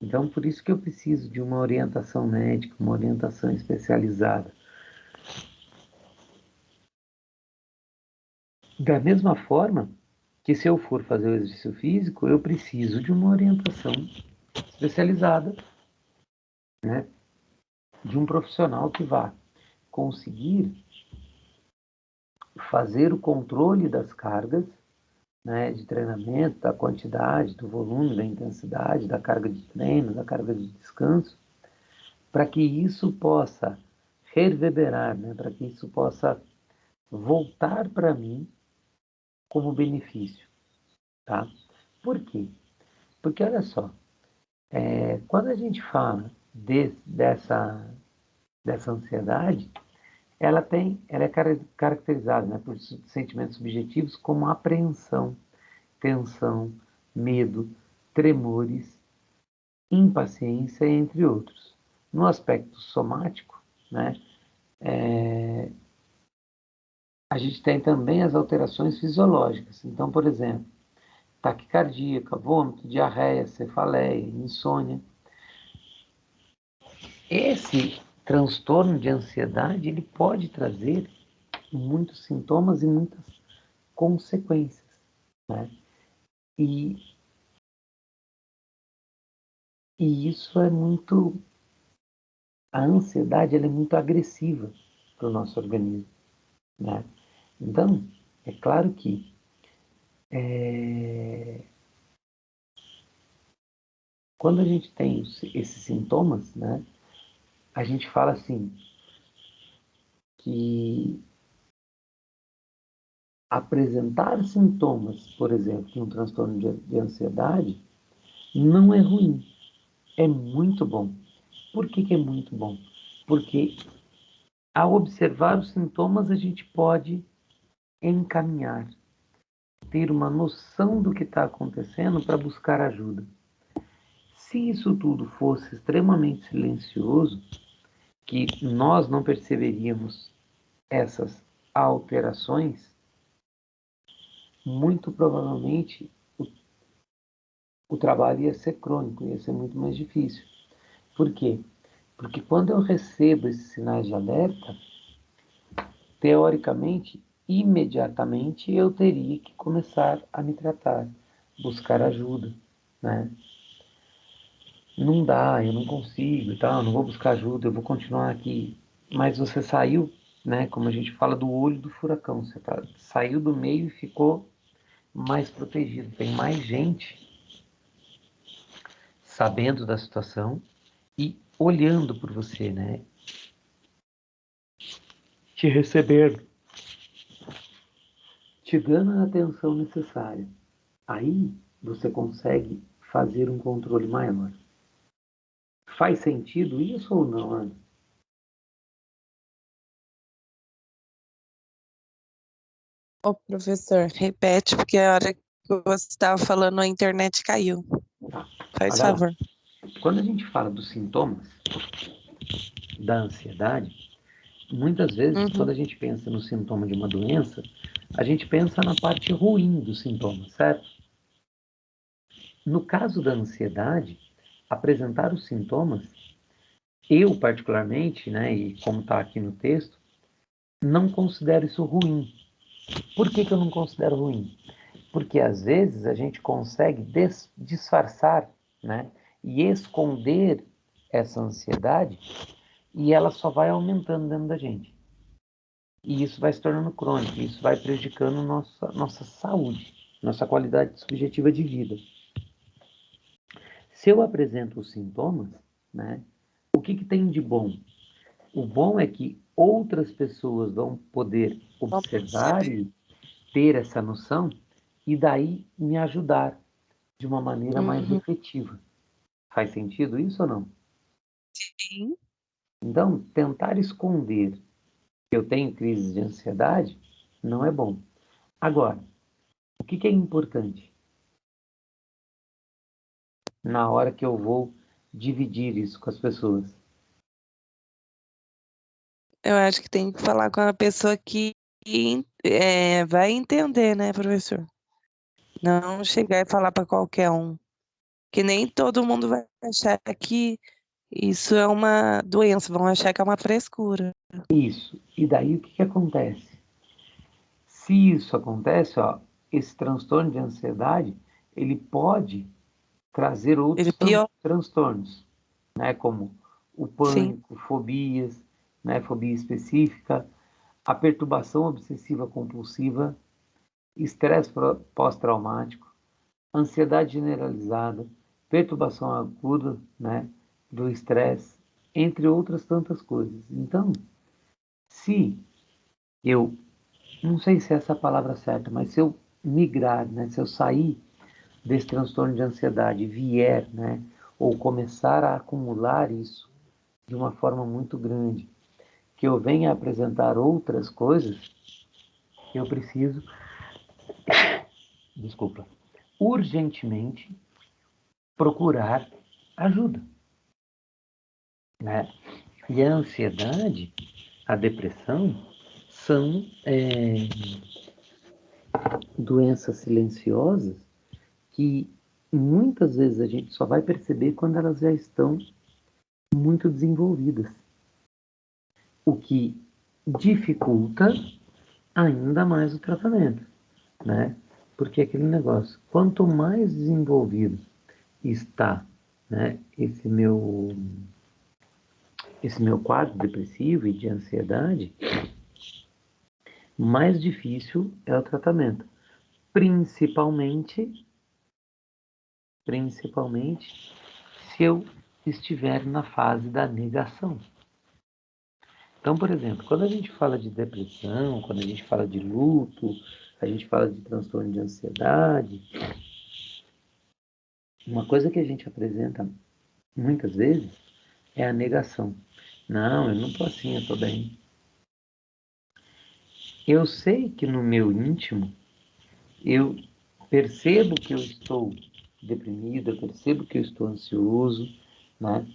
S2: Então, por isso que eu preciso de uma orientação médica, uma orientação especializada. Da mesma forma que se eu for fazer o exercício físico, eu preciso de uma orientação especializada, né? De um profissional que vá conseguir fazer o controle das cargas, né, de treinamento, da quantidade, do volume, da intensidade, da carga de treino, da carga de descanso, para que isso possa reverberar, né, para que isso possa voltar para mim como benefício, tá? Por quê? Porque olha só, quando a gente fala dessa ansiedade, ela é caracterizada, né, por sentimentos subjetivos como apreensão, tensão, medo, tremores, impaciência, entre outros. No aspecto somático, né, a gente tem também as alterações fisiológicas. Então, por exemplo, taquicardia, vômito, diarreia, cefaleia, insônia. Esse transtorno de ansiedade, ele pode trazer muitos sintomas e muitas consequências, né? E, e isso é muito... A ansiedade, ela é muito agressiva para o nosso organismo, né? Então, é claro que quando a gente tem esses sintomas, né, a gente fala assim, que apresentar sintomas, por exemplo, de um transtorno de ansiedade, não é ruim, é muito bom. Por que é muito bom? Porque ao observar os sintomas, a gente pode encaminhar, ter uma noção do que está acontecendo para buscar ajuda. Se isso tudo fosse extremamente silencioso, que nós não perceberíamos essas alterações, muito provavelmente o trabalho ia ser crônico, ia ser muito mais difícil. Por quê? Porque quando eu recebo esses sinais de alerta, teoricamente, imediatamente eu teria que começar a me tratar, buscar ajuda, né? Não dá, eu não consigo e tal, não vou buscar ajuda, eu vou continuar aqui. Mas você saiu, né, como a gente fala, do olho do furacão, saiu do meio e ficou mais protegido. Tem mais gente sabendo da situação e olhando por você, né? Te recebendo, te dando a atenção necessária. Aí você consegue fazer um controle maior. Faz sentido isso ou não, Ana?
S1: Ô, professor, repete, porque a hora que você estava falando, a internet caiu.
S2: Tá.
S1: Faz
S2: Olha lá.
S1: favor.
S2: Quando a gente fala dos sintomas da ansiedade, muitas vezes, quando
S1: Uhum.
S2: a gente pensa no sintoma de uma doença, a gente pensa na parte ruim do sintoma, certo? No caso da ansiedade, apresentar os sintomas, eu particularmente, né, e como está aqui no texto, não considero isso ruim. Por que eu não considero ruim? Porque às vezes a gente consegue disfarçar, né, e esconder essa ansiedade e ela só vai aumentando dentro da gente. E isso vai se tornando crônico, isso vai prejudicando nossa saúde, nossa qualidade subjetiva de vida. Se eu apresento os sintomas, né? O que tem de bom? O bom é que outras pessoas vão poder
S1: Vamos
S2: observar
S1: perceber.
S2: e ter essa noção e daí me ajudar de uma maneira mais
S1: Uhum.
S2: efetiva. Faz sentido isso ou não?
S1: Sim.
S2: Então, tentar esconder que eu tenho crises de ansiedade não é bom. Agora, o que é importante na hora que eu vou dividir isso com as pessoas?
S1: Eu acho que tem que falar com a pessoa que vai entender, né, professor? Não chegar e falar para qualquer um. Que nem todo mundo vai achar que isso é uma doença, vão achar que é uma frescura.
S2: Isso. E daí o que acontece? Se isso acontece, ó, esse transtorno de ansiedade, ele pode trazer
S1: Ele
S2: outros
S1: pior,
S2: transtornos, né, como o
S1: sim.
S2: pânico, fobias, né, fobia específica, a perturbação obsessiva compulsiva, estresse pós-traumático, ansiedade generalizada, perturbação aguda, né, do estresse, entre outras tantas coisas. Então, se eu, não sei se é essa a palavra certa, mas se eu migrar, né, se eu sair desse transtorno de ansiedade e vier, né, ou começar a acumular isso de uma forma muito grande, que eu venha apresentar outras coisas, eu preciso, desculpa, urgentemente procurar ajuda, né? E a ansiedade, a depressão, são doenças silenciosas que muitas vezes a gente só vai perceber quando elas já estão muito desenvolvidas, o que dificulta ainda mais o tratamento, né? Porque aquele negócio, quanto mais desenvolvido está, né, esse meu quadro depressivo e de ansiedade, mais difícil é o tratamento, principalmente, principalmente se eu estiver na fase da negação. Então, por exemplo, quando a gente fala de depressão, quando a gente fala de luto, a gente fala de transtorno de ansiedade, uma coisa que a gente apresenta muitas vezes é a negação. Não, eu não estou assim, eu estou bem. Eu sei que no meu íntimo eu percebo que eu estou deprimido, eu percebo que eu estou ansioso, né?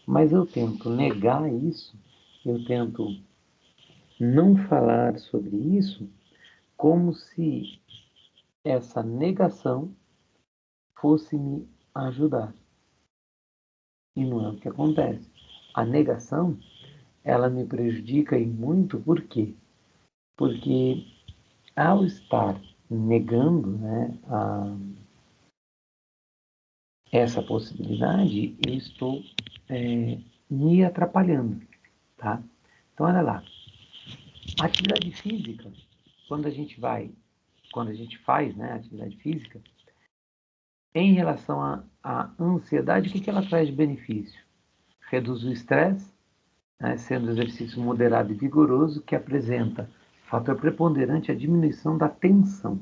S2: Mas eu tento negar isso, eu tento não falar sobre isso como se essa negação fosse me ajudar. E não é o que acontece. A negação, ela me prejudica e muito, por quê? Porque ao estar negando, né, essa possibilidade, eu estou me atrapalhando, tá? Então, olha lá, a atividade física, quando a gente vai, quando a gente faz, né, atividade física, em relação à ansiedade, o que ela traz de benefício? Reduz o estresse, né, sendo exercício moderado e vigoroso, que apresenta fator preponderante a diminuição da tensão.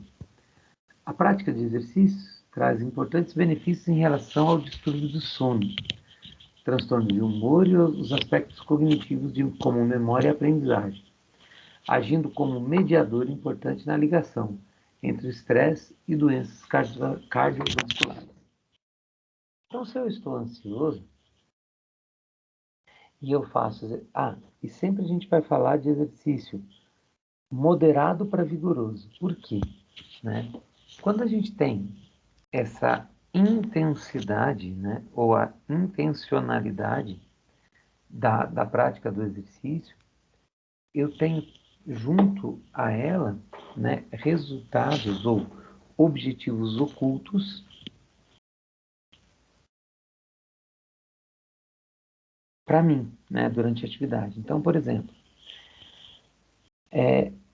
S2: A prática de exercícios traz importantes benefícios em relação ao distúrbio do sono, transtorno de humor e os aspectos cognitivos como memória e aprendizagem, agindo como mediador importante na ligação entre o estresse e doenças cardiovasculares. Então, se eu estou ansioso e eu faço. E sempre a gente vai falar de exercício moderado para vigoroso. Por quê? Né? Quando a gente tem essa intensidade, né, ou a intencionalidade da prática do exercício, eu tenho junto a ela, né, resultados ou objetivos ocultos para mim, né, durante a atividade. Então, por exemplo,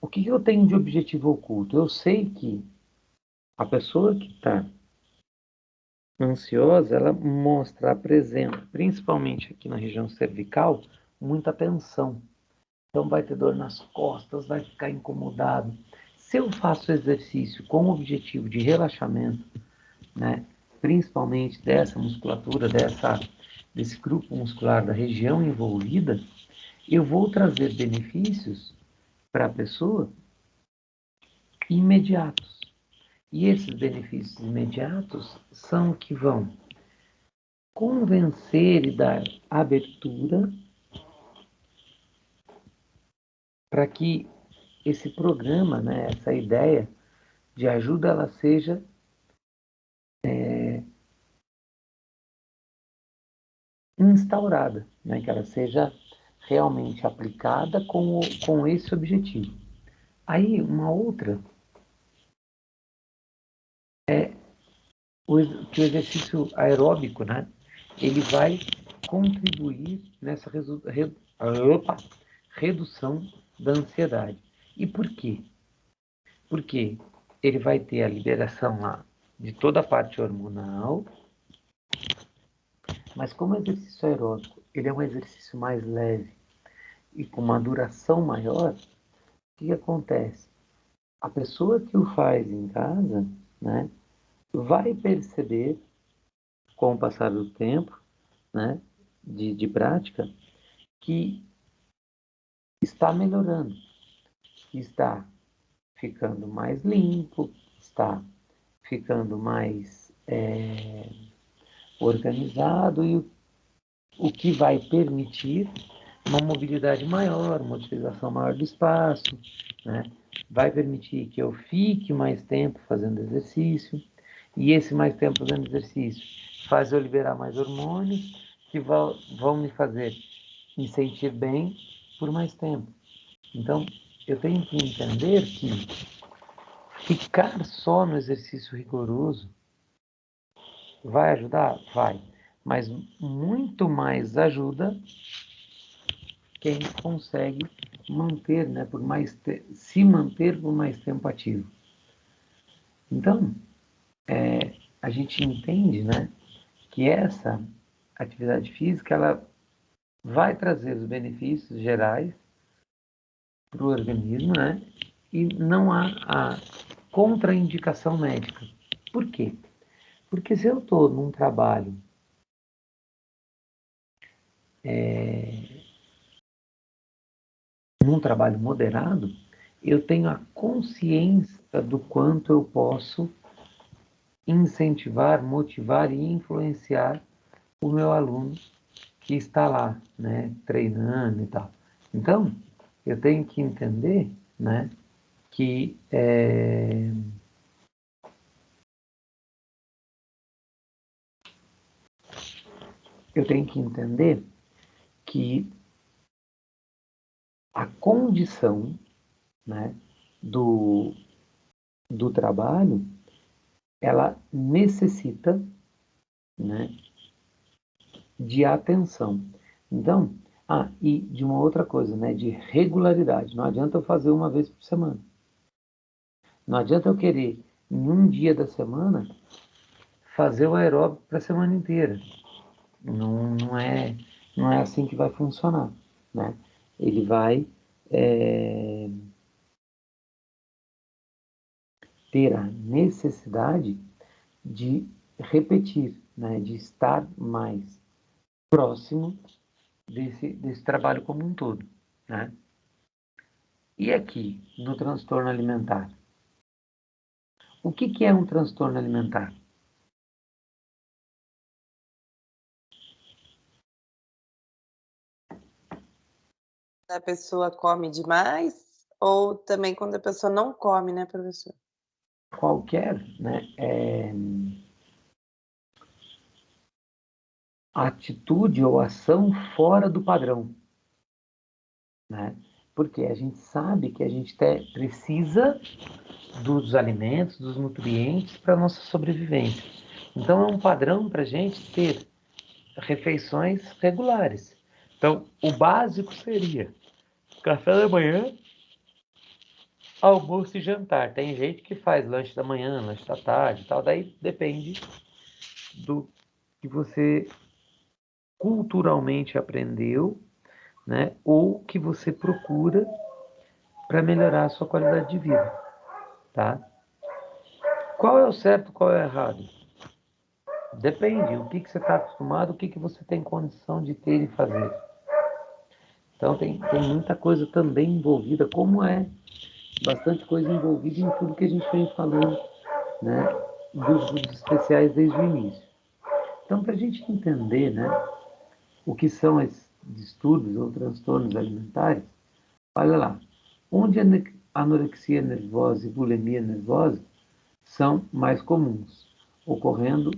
S2: o que eu tenho de objetivo oculto? Eu sei que a pessoa que está ansiosa, ela mostra, apresenta, principalmente aqui na região cervical, muita tensão. Então vai ter dor nas costas, vai ficar incomodado. Se eu faço exercício com o objetivo de relaxamento, né, principalmente dessa musculatura, desse grupo muscular da região envolvida, eu vou trazer benefícios para a pessoa imediatos. E esses benefícios imediatos são que vão convencer e dar abertura para que esse programa, né, essa ideia de ajuda, ela seja instaurada, né, que ela seja realmente aplicada com esse objetivo. Aí, uma outra, que o exercício aeróbico, né, ele vai contribuir nessa redução da ansiedade. E por quê? Porque ele vai ter a liberação lá de toda a parte hormonal, mas como o exercício aeróbico ele é um exercício mais leve e com uma duração maior, o que acontece? A pessoa que o faz em casa, né, vai perceber com o passar do tempo, né, de prática, que está melhorando, que está ficando mais limpo, está ficando mais organizado e o que vai permitir uma mobilidade maior, uma utilização maior do espaço, né? Vai permitir que eu fique mais tempo fazendo exercício, e esse mais tempo fazendo exercício faz eu liberar mais hormônios que vão me fazer me sentir bem por mais tempo. Então, eu tenho que entender que ficar só no exercício rigoroso vai ajudar? Vai. Mas muito mais ajuda quem consegue manter, né, se manter por mais tempo ativo. Então, a gente entende, né, que essa atividade física ela vai trazer os benefícios gerais para o organismo, né, e não há a contraindicação médica. Por quê? Porque se eu estou num trabalho moderado, eu tenho a consciência do quanto eu posso incentivar, motivar e influenciar o meu aluno que está lá, né, treinando e tal. Então, eu tenho que entender, né, que eu tenho que entender que a condição, né, do, do trabalho, ela necessita, né, de atenção. Então, e de uma outra coisa, né, de regularidade. Não adianta eu fazer uma vez por semana. Não adianta eu querer, em um dia da semana, fazer o aeróbico para a semana inteira. Não é assim que vai funcionar, né? Ele vai ter a necessidade de repetir, né? De estar mais próximo desse trabalho como um todo, né? E aqui, no transtorno alimentar? O que é um transtorno alimentar?
S1: A pessoa come demais ou também quando a pessoa não come, né, professor?
S2: Qualquer, né, atitude ou ação fora do padrão, né? Porque a gente sabe que a gente precisa dos alimentos, dos nutrientes para a nossa sobrevivência. Então é um padrão para a gente ter refeições regulares. Então, o básico seria café da manhã, almoço e jantar. Tem gente que faz lanche da manhã, lanche da tarde e tal, daí depende do que você culturalmente aprendeu, né? Ou que você procura para melhorar a sua qualidade de vida, tá? Qual é o certo, qual é o errado? Depende, o que você está acostumado, o que você tem condição de ter e fazer. Então tem muita coisa também envolvida, como é bastante coisa envolvida em tudo que a gente vem falando, né, dos grupos especiais desde o início. Então, para a gente entender, né, o que são esses distúrbios ou transtornos alimentares, olha lá, onde a anorexia nervosa e bulimia nervosa são mais comuns, ocorrendo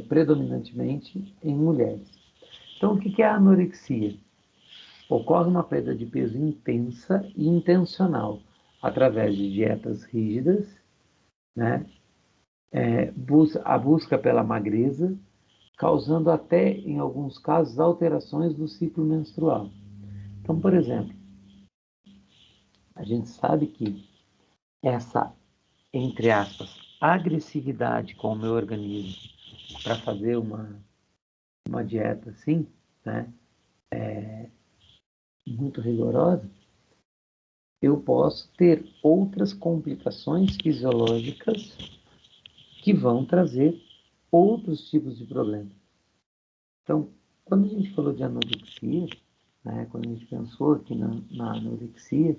S2: predominantemente em mulheres. Então, o que é a anorexia? Ocorre uma perda de peso intensa e intencional através de dietas rígidas, né? A busca pela magreza, causando até, em alguns casos, alterações do ciclo menstrual. Então, por exemplo, a gente sabe que essa, entre aspas, agressividade com o meu organismo para fazer uma dieta assim, né, muito rigorosa, eu posso ter outras complicações fisiológicas que vão trazer outros tipos de problemas. Então, quando a gente falou de anorexia, né, quando a gente pensou aqui na anorexia,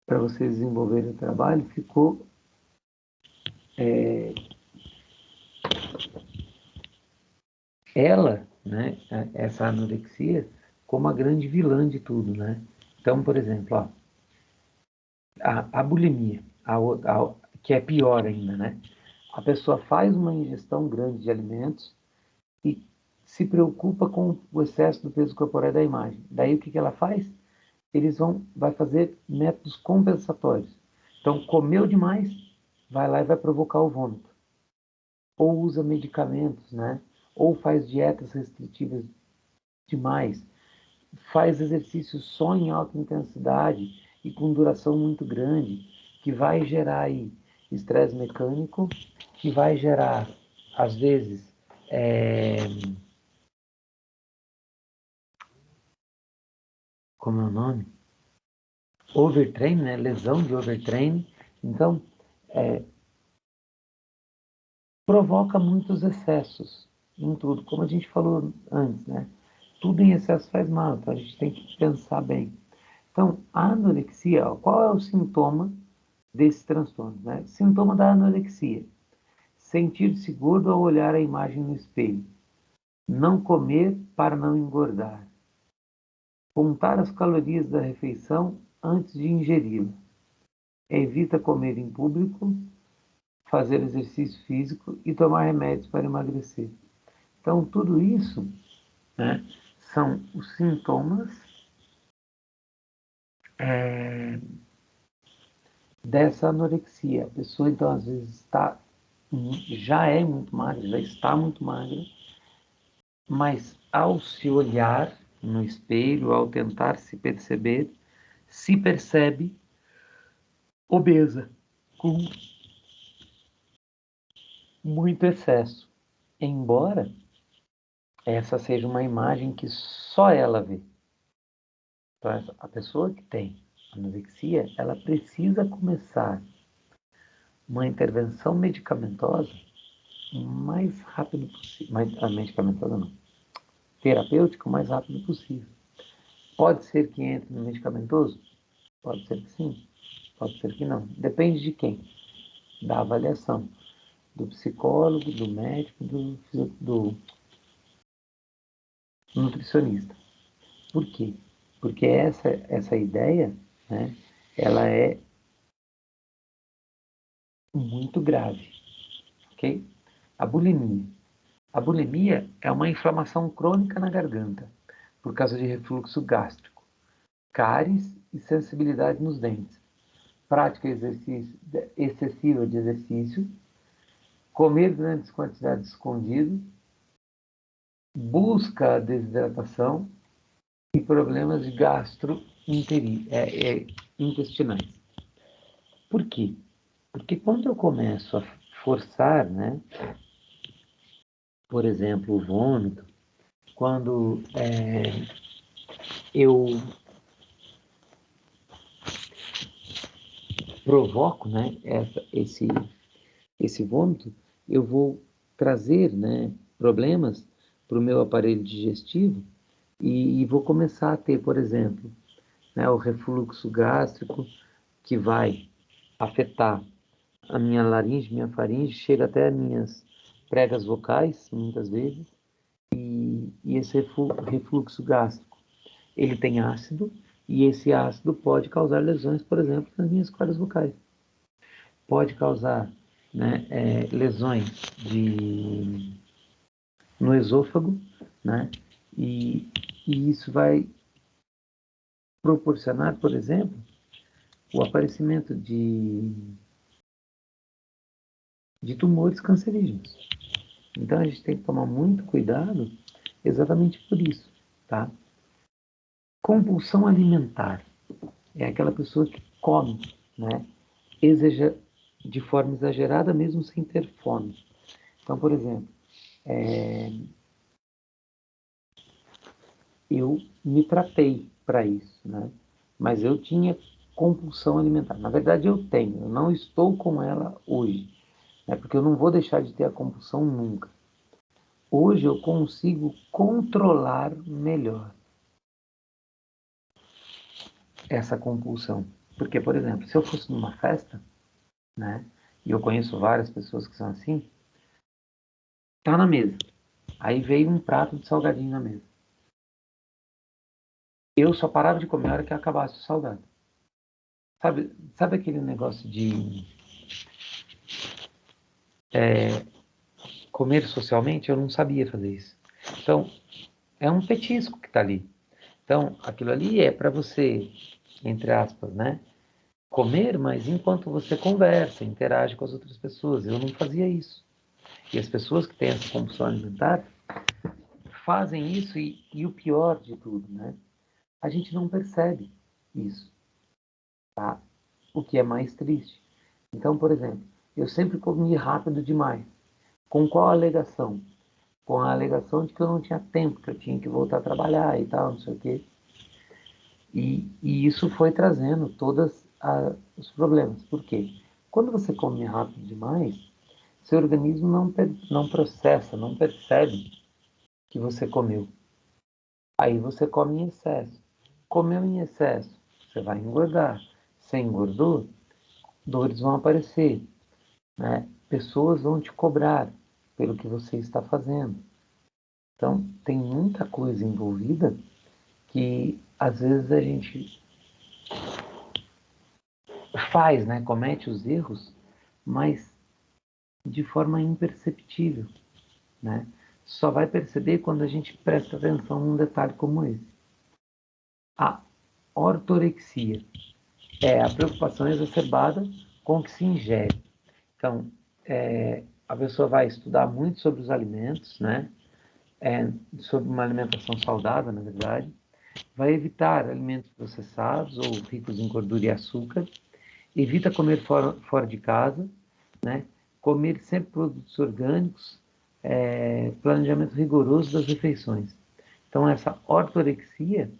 S2: para vocês desenvolverem o trabalho, ficou ela, né, essa anorexia, como a grande vilã de tudo, né? Então, por exemplo, ó, a bulimia, que é pior ainda, né? A pessoa faz uma ingestão grande de alimentos e se preocupa com o excesso do peso corporal da imagem. Daí o que ela faz? Vai fazer métodos compensatórios. Então, comeu demais, vai lá e vai provocar o vômito. Ou usa medicamentos, né? Ou faz dietas restritivas demais. Faz exercício só em alta intensidade e com duração muito grande, que vai gerar aí estresse mecânico, que vai gerar, às vezes, como é o nome? Overtraining, né? Lesão de overtraining. Então, provoca muitos excessos em tudo, como a gente falou antes, né? Tudo em excesso faz mal, então a gente tem que pensar bem. Então, a anorexia, qual é o sintoma desse transtorno, né? Sintoma da anorexia: sentir-se gordo ao olhar a imagem no espelho, não comer para não engordar, contar as calorias da refeição antes de ingeri-la, evita comer em público, fazer exercício físico e tomar remédios para emagrecer. Então, tudo isso, né, são os sintomas dessa anorexia. A pessoa, então, às vezes já é muito magra, já está muito magra, mas ao se olhar no espelho, ao tentar se perceber, se percebe obesa, com muito excesso. Embora essa seja uma imagem que só ela vê. Então, a pessoa que tem anorexia, ela precisa começar uma intervenção medicamentosa o mais rápido possível. Medicamentosa não. Terapêutica o mais rápido possível. Pode ser que entre no medicamentoso? Pode ser que sim. Pode ser que não. Depende de quem? Da avaliação. Do psicólogo, do médico, do nutricionista. Por quê? Porque essa ideia, né, ela é muito grave, ok? A bulimia. A bulimia é uma inflamação crônica na garganta, por causa de refluxo gástrico, cáries e sensibilidade nos dentes, prática excessiva de exercício, comer grandes quantidades escondido, busca a desidratação e problemas de intestinais. Por quê? Porque quando eu começo a forçar, né, por exemplo, o vômito, quando eu provoco, né, esse vômito, eu vou trazer, né, problemas para o meu aparelho digestivo e vou começar a ter, por exemplo, né, o refluxo gástrico, que vai afetar a minha laringe, minha faringe, chega até as minhas pregas vocais, muitas vezes, e esse refluxo gástrico, ele tem ácido, e esse ácido pode causar lesões, por exemplo, nas minhas cordas vocais. Pode causar, né, lesões no esôfago, né, e, e isso vai proporcionar, por exemplo, o aparecimento de tumores cancerígenos. Então a gente tem que tomar muito cuidado exatamente por isso, tá? Compulsão alimentar é aquela pessoa que come, né? De forma exagerada, mesmo sem ter fome. Então, por exemplo, eu me tratei para isso, né? Mas eu tinha compulsão alimentar. Na verdade, eu tenho, eu não estou com ela hoje, né? Porque eu não vou deixar de ter a compulsão nunca. Hoje eu consigo controlar melhor essa compulsão. Porque, por exemplo, se eu fosse numa festa, né? E eu conheço várias pessoas que são assim, tá na mesa. Aí veio um prato de salgadinho na mesa. Eu só parava de comer a hora que acabasse o salgado. Sabe aquele negócio de comer socialmente? Eu não sabia fazer isso. Então, é um petisco que está ali. Então, aquilo ali é para você, entre aspas, né? Comer, mas enquanto você conversa, interage com as outras pessoas. Eu não fazia isso. E as pessoas que têm essa compulsão alimentar fazem isso e o pior de tudo, né? A gente não percebe isso, tá? O que é mais triste. Então, por exemplo, eu sempre comi rápido demais. Com qual alegação? Com a alegação de que eu não tinha tempo, que eu tinha que voltar a trabalhar e tal, não sei o quê. E isso foi trazendo todos os problemas. Por quê? Quando você come rápido demais, seu organismo não processa, não percebe que você comeu. Aí você come em excesso. Comeu em excesso, você vai engordar. Se engordou, dores vão aparecer, né? Pessoas vão te cobrar pelo que você está fazendo. Então, tem muita coisa envolvida que às vezes a gente faz, né? Comete os erros, mas de forma imperceptível, né? Só vai perceber quando a gente presta atenção num detalhe como esse. A ortorexia é a preocupação exacerbada com o que se ingere. Então, a pessoa vai estudar muito sobre os alimentos, né? Sobre uma alimentação saudável, na verdade. Vai evitar alimentos processados ou ricos em gordura e açúcar. Evita comer fora de casa, né? Comer sempre produtos orgânicos, planejamento rigoroso das refeições. Então, essa ortorexia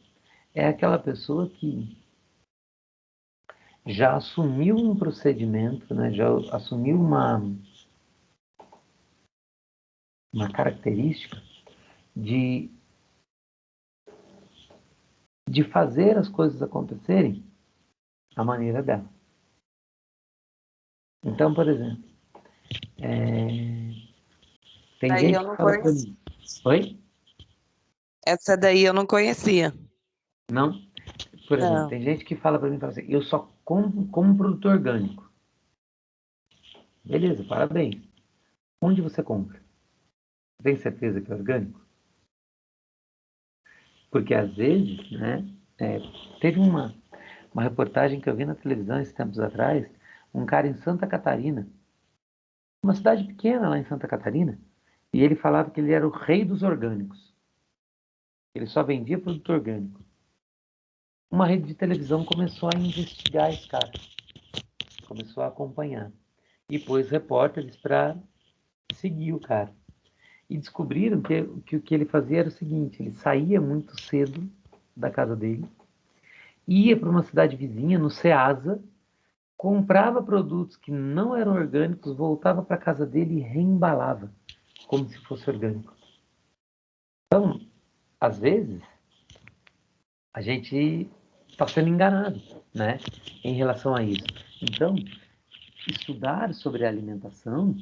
S2: é aquela pessoa que já assumiu um procedimento, né? Já assumiu uma característica de, de fazer as coisas acontecerem à maneira dela. Então, por exemplo, tem
S1: Daí
S2: gente
S1: eu
S2: que
S1: não
S2: fala para
S1: conhecia.
S2: mim, oi?
S1: Essa daí eu não conhecia.
S2: Não? Por exemplo,
S1: Não.
S2: tem gente que fala para mim, fala assim, eu só como produto orgânico. Beleza, parabéns. Onde você compra? Tem certeza que é orgânico? Porque às vezes, né, teve uma reportagem que eu vi na televisão esses tempos atrás, um cara em Santa Catarina, uma cidade pequena lá em Santa Catarina, e ele falava que ele era o rei dos orgânicos. Ele só vendia produto orgânico. Uma rede de televisão começou a investigar esse cara, começou a acompanhar e pôs repórteres para seguir o cara. E descobriram que o que ele fazia era o seguinte: ele saía muito cedo da casa dele, ia para uma cidade vizinha, no Ceasa, comprava produtos que não eram orgânicos, voltava para casa dele e reembalava, como se fosse orgânico. Então, às vezes, a gente está sendo enganado, né, em relação a isso. Então, estudar sobre alimentação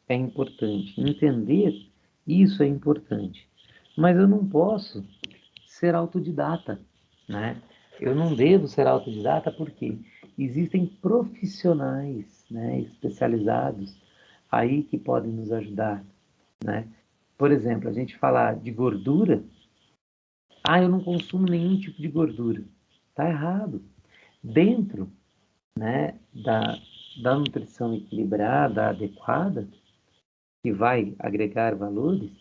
S2: é importante, entender isso é importante. Mas eu não posso ser autodidata, né? Eu não devo ser autodidata porque existem profissionais, né, especializados aí que podem nos ajudar, né? Por exemplo, a gente falar de gordura, eu não consumo nenhum tipo de gordura. Tá errado. Dentro, né, da nutrição equilibrada, adequada, que vai agregar valores,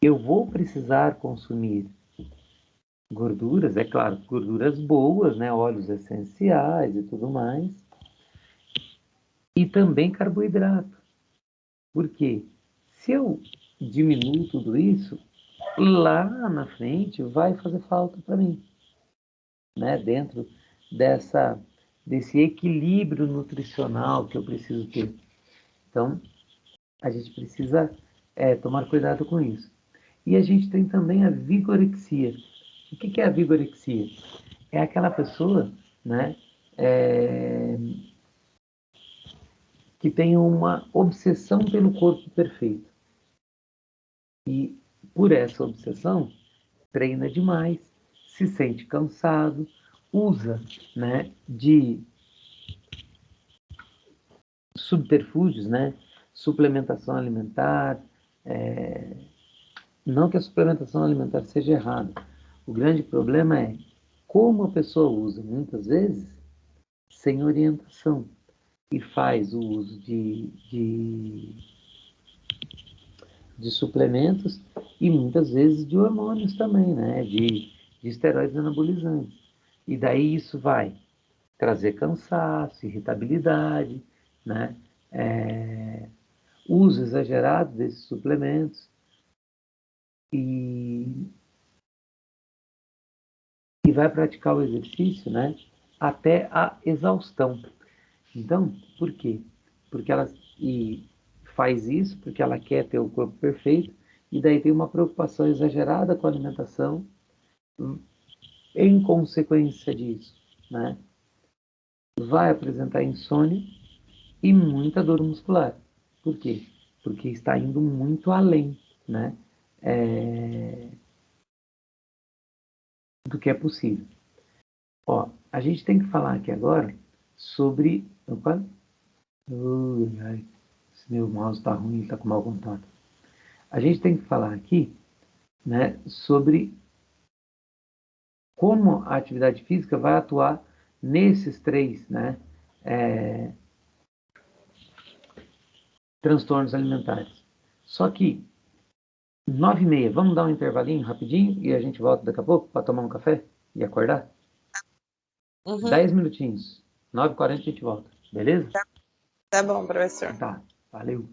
S2: eu vou precisar consumir gorduras, é claro, gorduras boas, né, óleos essenciais e tudo mais, e também carboidrato. Porque se eu diminuo tudo isso, lá na frente vai fazer falta para mim, né, dentro dessa desse equilíbrio nutricional que eu preciso ter. Então, a gente precisa tomar cuidado com isso. E a gente tem também a vigorexia. O que é a vigorexia? É aquela pessoa, né, é, que tem uma obsessão pelo corpo perfeito. E por essa obsessão, treina demais, se sente cansado, usa, né, de subterfúgios, né, suplementação alimentar. Não que a suplementação alimentar seja errada. O grande problema é como a pessoa usa, muitas vezes, sem orientação. E faz o uso de suplementos e muitas vezes de hormônios também, né? De esteroides anabolizantes. E daí isso vai trazer cansaço, irritabilidade, né? Uso exagerado desses suplementos e, e vai praticar o exercício, né? Até a exaustão. Então, por quê? Porque ela faz isso porque ela quer ter o corpo perfeito e daí tem uma preocupação exagerada com a alimentação em consequência disso, né? Vai apresentar insônia e muita dor muscular. Por quê? Porque está indo muito além, né? Do que é possível. Ó, a gente tem que falar aqui agora sobre. Opa! Ui, ai, esse meu mouse está ruim, está com mau contato. A gente tem que falar aqui, né, sobre como a atividade física vai atuar nesses três, né, é, transtornos alimentares. Só que 9h30, vamos dar um intervalinho rapidinho e a gente volta daqui a pouco para tomar um café e acordar?
S1: Uhum.
S2: 10 minutinhos. 9h40 a gente volta, beleza?
S1: Tá bom, professor.
S2: Tá, valeu.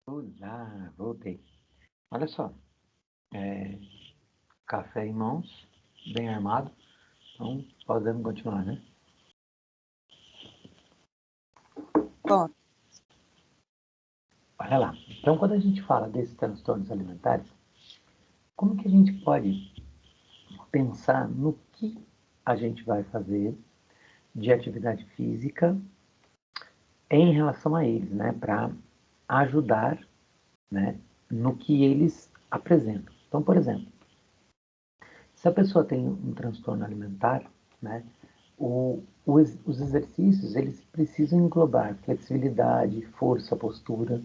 S2: Olá, voltei. Olha só, café em mãos, bem armado, então podemos continuar, né?
S1: Bom,
S2: Olha lá, então quando a gente fala desses transtornos alimentares, como que a gente pode pensar no que a gente vai fazer de atividade física em relação a eles, né? Para ajudar, né? No que eles apresentam. Então, por exemplo, se a pessoa tem um transtorno alimentar, né? Os exercícios, eles precisam englobar flexibilidade, força, postura,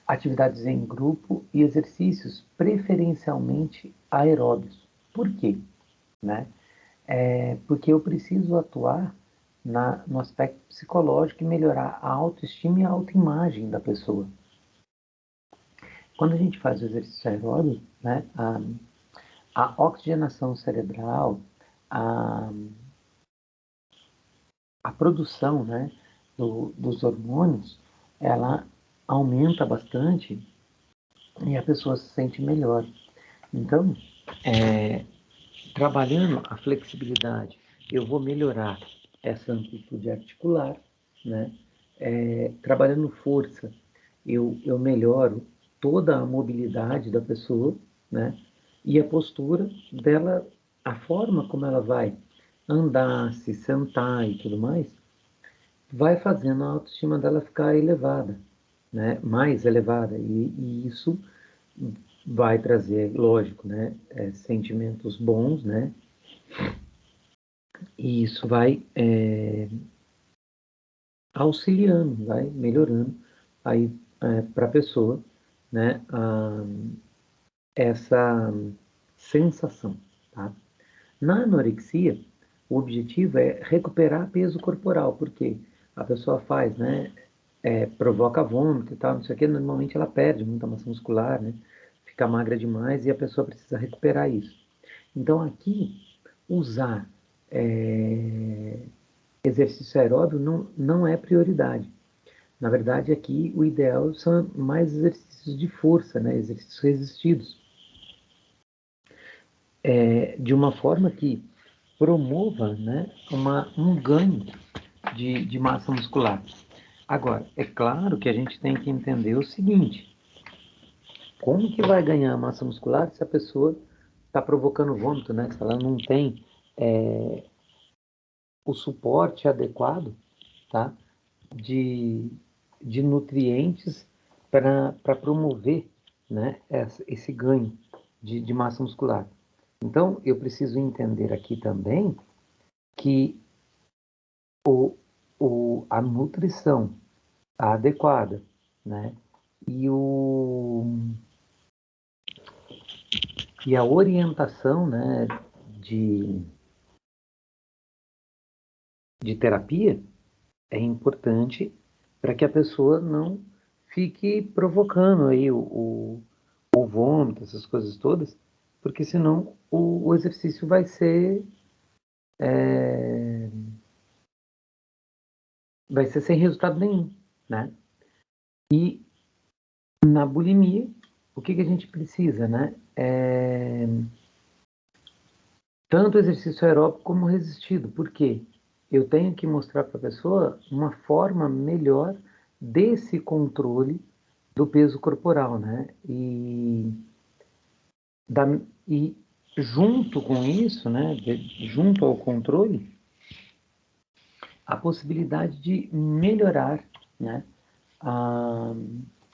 S2: atividades em grupo e exercícios preferencialmente aeróbios. Por quê? Né? Porque eu preciso atuar no aspecto psicológico e melhorar a autoestima e a autoimagem da pessoa. Quando a gente faz o exercício aeróbio, né, a oxigenação cerebral, a, a produção, né, dos hormônios, ela aumenta bastante e a pessoa se sente melhor. Então, trabalhando a flexibilidade, eu vou melhorar essa amplitude articular, né? Trabalhando força, eu melhoro toda a mobilidade da pessoa, né? E a postura dela, a forma como ela vai andar, se sentar e tudo mais, vai fazendo a autoestima dela ficar elevada, né? Mais elevada. E isso vai trazer, lógico, né? Sentimentos bons, né? E isso vai auxiliando, vai melhorando aí para a pessoa, né? Essa sensação, tá? Na anorexia, o objetivo é recuperar peso corporal, porque a pessoa faz, né? Provoca vômito e tal, não sei o que, normalmente ela perde muita massa muscular, né? Fica magra demais e a pessoa precisa recuperar isso. Então aqui, usar exercício aeróbio não é prioridade. Na verdade, aqui o ideal são mais exercícios de força, né? Exercícios resistidos, de uma forma que promova, né, um ganho de massa muscular. Agora, é claro que a gente tem que entender o seguinte: como que vai ganhar massa muscular se a pessoa está provocando vômito, né? Se ela não tem o suporte adequado, tá? De, de nutrientes para promover, né, esse ganho de massa muscular. Então, eu preciso entender aqui também que a nutrição adequada, né, e, e a orientação, né, de, de terapia é importante para que a pessoa não fique provocando aí o vômito, essas coisas todas, porque senão o exercício vai ser sem resultado nenhum, né? E na bulimia, o que a gente precisa, né? Tanto exercício aeróbico como resistido. Por quê? Eu tenho que mostrar para a pessoa uma forma melhor desse controle do peso corporal, né? Da, e junto com isso, né? Junto ao controle, a possibilidade de melhorar, né? A,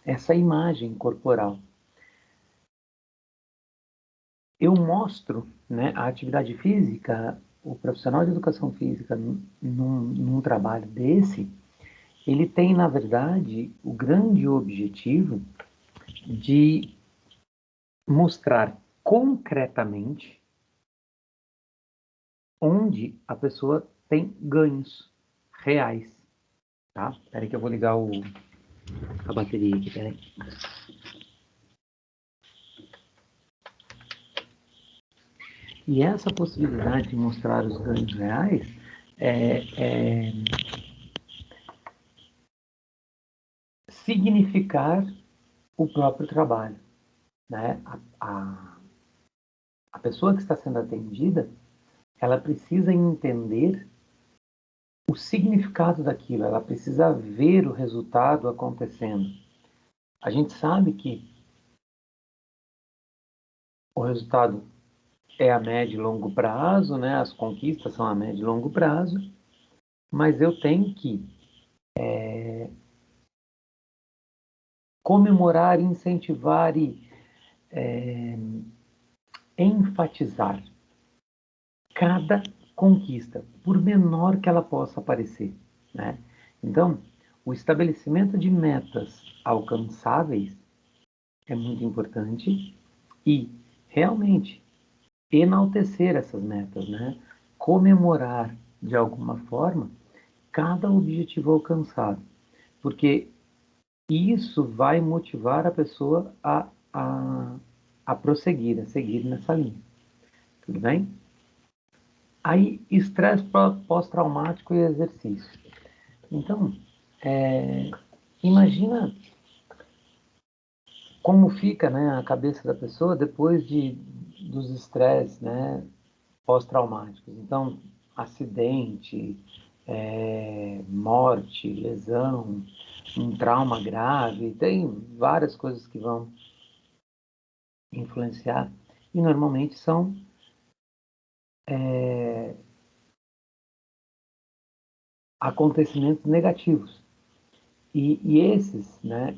S2: essa imagem corporal. Eu mostro, né, a atividade física, o profissional de educação física num trabalho desse, ele tem, na verdade, o grande objetivo de mostrar concretamente onde a pessoa tem ganhos reais, tá? Espera aí que eu vou ligar a bateria aqui, peraí. E essa possibilidade de mostrar os ganhos reais é significar o próprio trabalho, né? A pessoa que está sendo atendida, ela precisa entender o significado daquilo, ela precisa ver o resultado acontecendo. A gente sabe que o resultado é a médio e longo prazo, né? As conquistas são a médio e longo prazo, mas eu tenho que comemorar, incentivar e enfatizar cada conquista, por menor que ela possa parecer, né? Então, o estabelecimento de metas alcançáveis é muito importante e realmente enaltecer essas metas, né? Comemorar de alguma forma cada objetivo alcançado, porque isso vai motivar a pessoa a prosseguir, a seguir nessa linha. Tudo bem? Aí, estresse pós-traumático e exercício. Então, imagina como fica, né, a cabeça da pessoa depois dos estresses, né, pós-traumáticos. Então, acidente, morte, lesão, um trauma grave, tem várias coisas que vão influenciar e normalmente são acontecimentos negativos. E esses, né,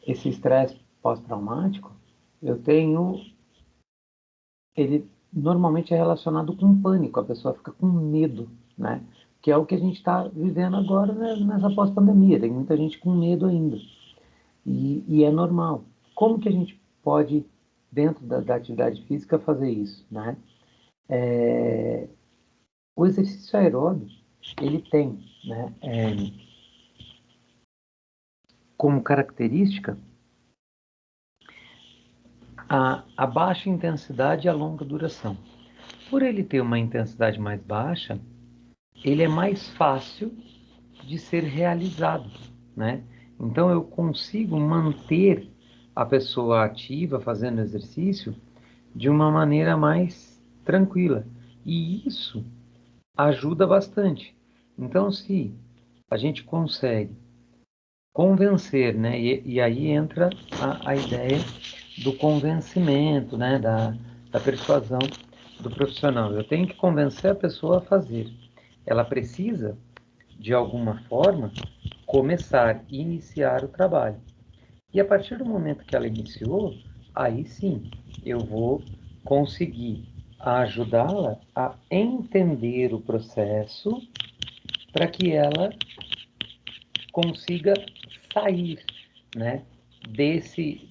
S2: esse estresse pós-traumático, eu tenho, ele normalmente é relacionado com pânico, a pessoa fica com medo, né? Que é o que a gente está vivendo agora, né, nessa pós-pandemia. Tem muita gente com medo ainda. E é normal. Como que a gente pode, dentro da atividade física, fazer isso, né? O exercício aeróbio, ele tem, né, como característica a baixa intensidade e a longa duração. Por ele ter uma intensidade mais baixa, ele é mais fácil de ser realizado, né? Então eu consigo manter a pessoa ativa fazendo exercício de uma maneira mais tranquila. E isso ajuda bastante. Então, se a gente consegue convencer, né? E aí entra a ideia do convencimento, né? Da persuasão do profissional. Eu tenho que convencer a pessoa a fazer. Ela precisa, de alguma forma, começar, iniciar o trabalho. E a partir do momento que ela iniciou, aí sim eu vou conseguir ajudá-la a entender o processo para que ela consiga sair, né, desse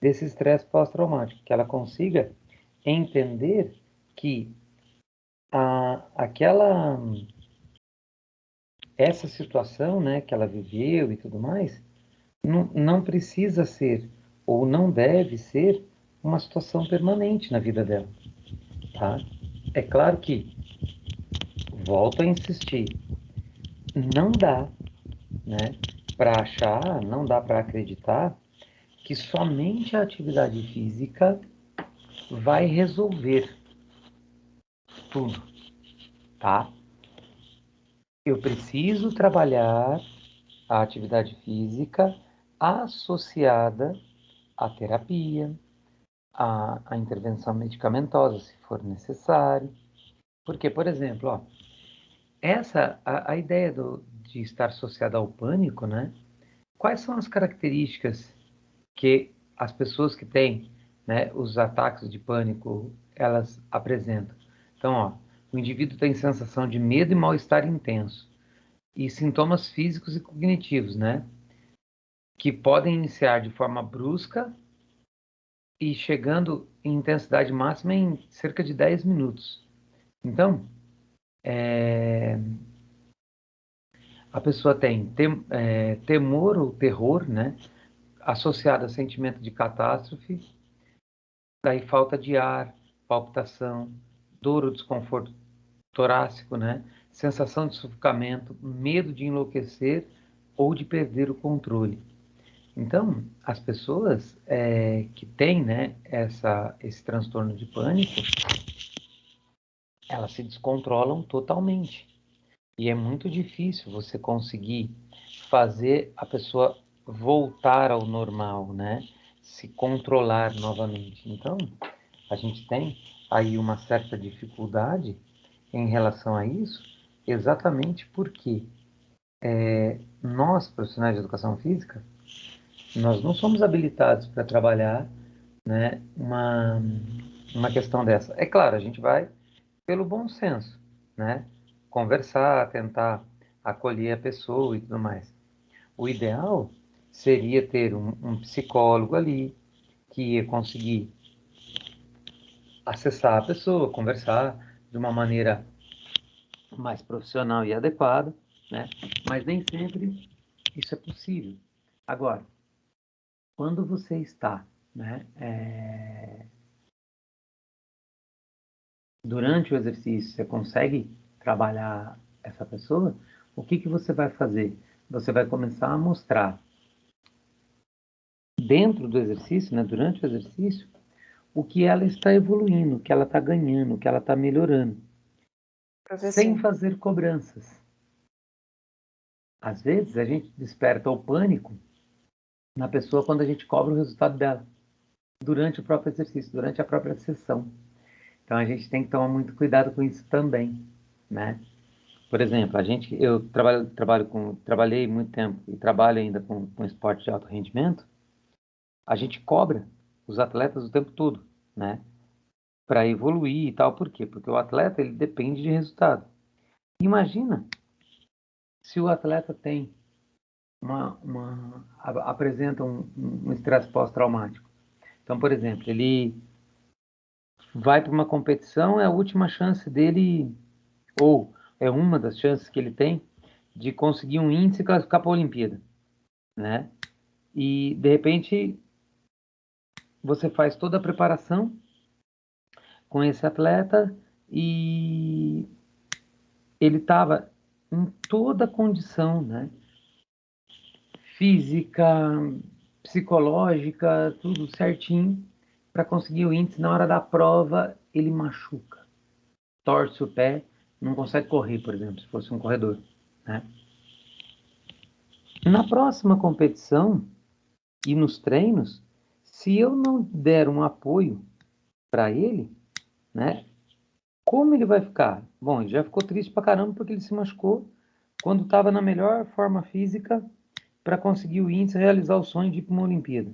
S2: estresse pós-traumático, que ela consiga entender que aquela essa situação, né, que ela viveu e tudo mais, não precisa ser ou não deve ser uma situação permanente na vida dela, tá? É claro que, volto a insistir, não dá, né, para achar, não dá para acreditar que somente a atividade física vai resolver tudo, tá? Eu preciso trabalhar a atividade física associada à terapia, à intervenção medicamentosa, se for necessário. Porque, por exemplo, ó, a ideia de estar associada ao pânico, né? Quais são as características que as pessoas que têm, né, os ataques de pânico, elas apresentam? Então, ó, o indivíduo tem sensação de medo e mal-estar intenso e sintomas físicos e cognitivos, né, que podem iniciar de forma brusca e chegando em intensidade máxima em cerca de 10 minutos. Então, a pessoa tem temor ou terror, né, associado a sentimento de catástrofe, daí falta de ar, palpitação, dor ou desconforto torácico, né, sensação de sufocamento, medo de enlouquecer ou de perder o controle. Então, as pessoas que têm, né, esse transtorno de pânico, elas se descontrolam totalmente. E é muito difícil você conseguir fazer a pessoa voltar ao normal, né? Se controlar novamente. Então, a gente tem aí uma certa dificuldade em relação a isso, exatamente porque nós, profissionais de educação física, nós não somos habilitados para trabalhar, né, uma questão dessa. É claro, a gente vai pelo bom senso, né? Conversar, tentar acolher a pessoa e tudo mais. O ideal seria ter um psicólogo ali que ia conseguir acessar a pessoa, conversar de uma maneira mais profissional e adequada, né? Mas nem sempre isso é possível. Agora, quando você está, né, durante o exercício, você consegue trabalhar essa pessoa, o que que você vai fazer? Você vai começar a mostrar dentro do exercício, né, durante o exercício, o que ela está evoluindo, o que ela está ganhando, o que ela está melhorando, sem
S1: Professor.
S2: fazer cobranças. Às vezes a gente desperta o pânico na pessoa quando a gente cobra o resultado dela, durante o próprio exercício, durante a própria sessão. Então a gente tem que tomar muito cuidado com isso também, né? Por exemplo, eu trabalhei muito tempo e trabalho ainda com esporte de alto rendimento. A gente cobra os atletas o tempo todo, né? Para evoluir e tal. Por quê? Porque o atleta ele depende de resultado. Imagina se o atleta tem apresenta um estresse pós-traumático. Então, por exemplo, ele vai para uma competição, é a última chance dele, ou é uma das chances que ele tem de conseguir um índice e classificar para a Olimpíada, né? E de repente você faz toda a preparação com esse atleta e ele estava em toda a condição, né? Física, psicológica, tudo certinho para conseguir o índice. Na hora da prova, ele machuca, torce o pé, não consegue correr, por exemplo, se fosse um corredor, né? Na próxima competição e nos treinos, se eu não der um apoio para ele, né? Como ele vai ficar? Bom, ele já ficou triste pra caramba porque ele se machucou quando estava na melhor forma física para conseguir o índice e realizar o sonho de ir para uma Olimpíada.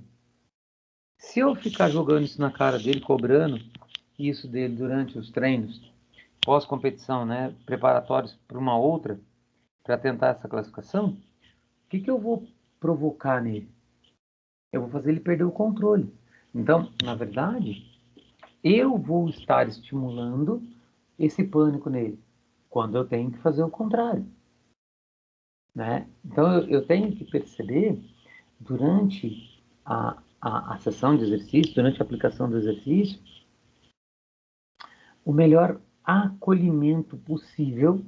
S2: Se eu ficar jogando isso na cara dele, cobrando isso dele durante os treinos, pós-competição, né, preparatórios para uma outra, para tentar essa classificação, o que que eu vou provocar nele? Eu vou fazer ele perder o controle. Então, na verdade, eu vou estar estimulando esse pânico nele, quando eu tenho que fazer o contrário, né? Então, eu tenho que perceber, durante a sessão de exercício, durante a aplicação do exercício, o melhor acolhimento possível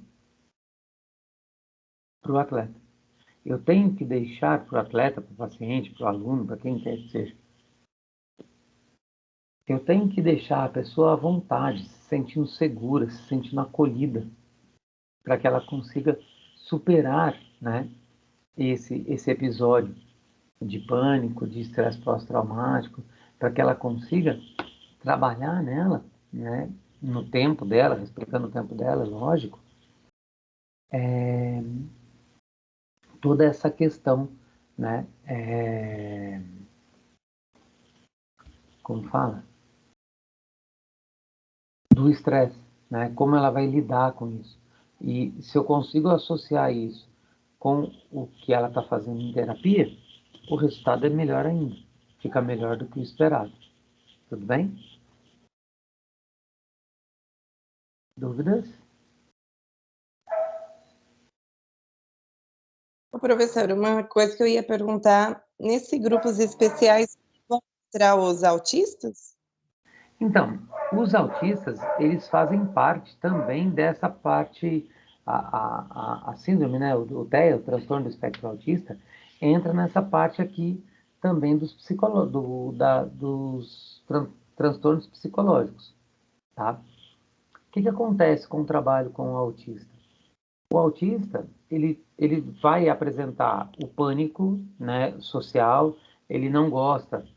S2: para o atleta. Eu tenho que deixar para o atleta, para o paciente, para o aluno, para quem quer que seja, eu tenho que deixar a pessoa à vontade, se sentindo segura, se sentindo acolhida, para que ela consiga superar, né, esse episódio de pânico, de estresse pós-traumático, para que ela consiga trabalhar nela, né, no tempo dela, respeitando o tempo dela, lógico, toda essa questão, né, como fala? Do estresse, né, como ela vai lidar com isso. E se eu consigo associar isso com o que ela está fazendo em terapia, o resultado é melhor ainda. Fica melhor do que o esperado. Tudo bem? Dúvidas?
S1: Ô, professor, uma coisa que eu ia perguntar, nesses grupos especiais vão entrar os autistas?
S2: Então, os autistas, eles fazem parte também dessa parte a síndrome, né, o TEA, o transtorno do espectro autista, entra nessa parte aqui também dos transtornos psicológicos, tá? O que acontece com o trabalho com o autista? O autista, ele vai apresentar o pânico, né, social, ele não gosta,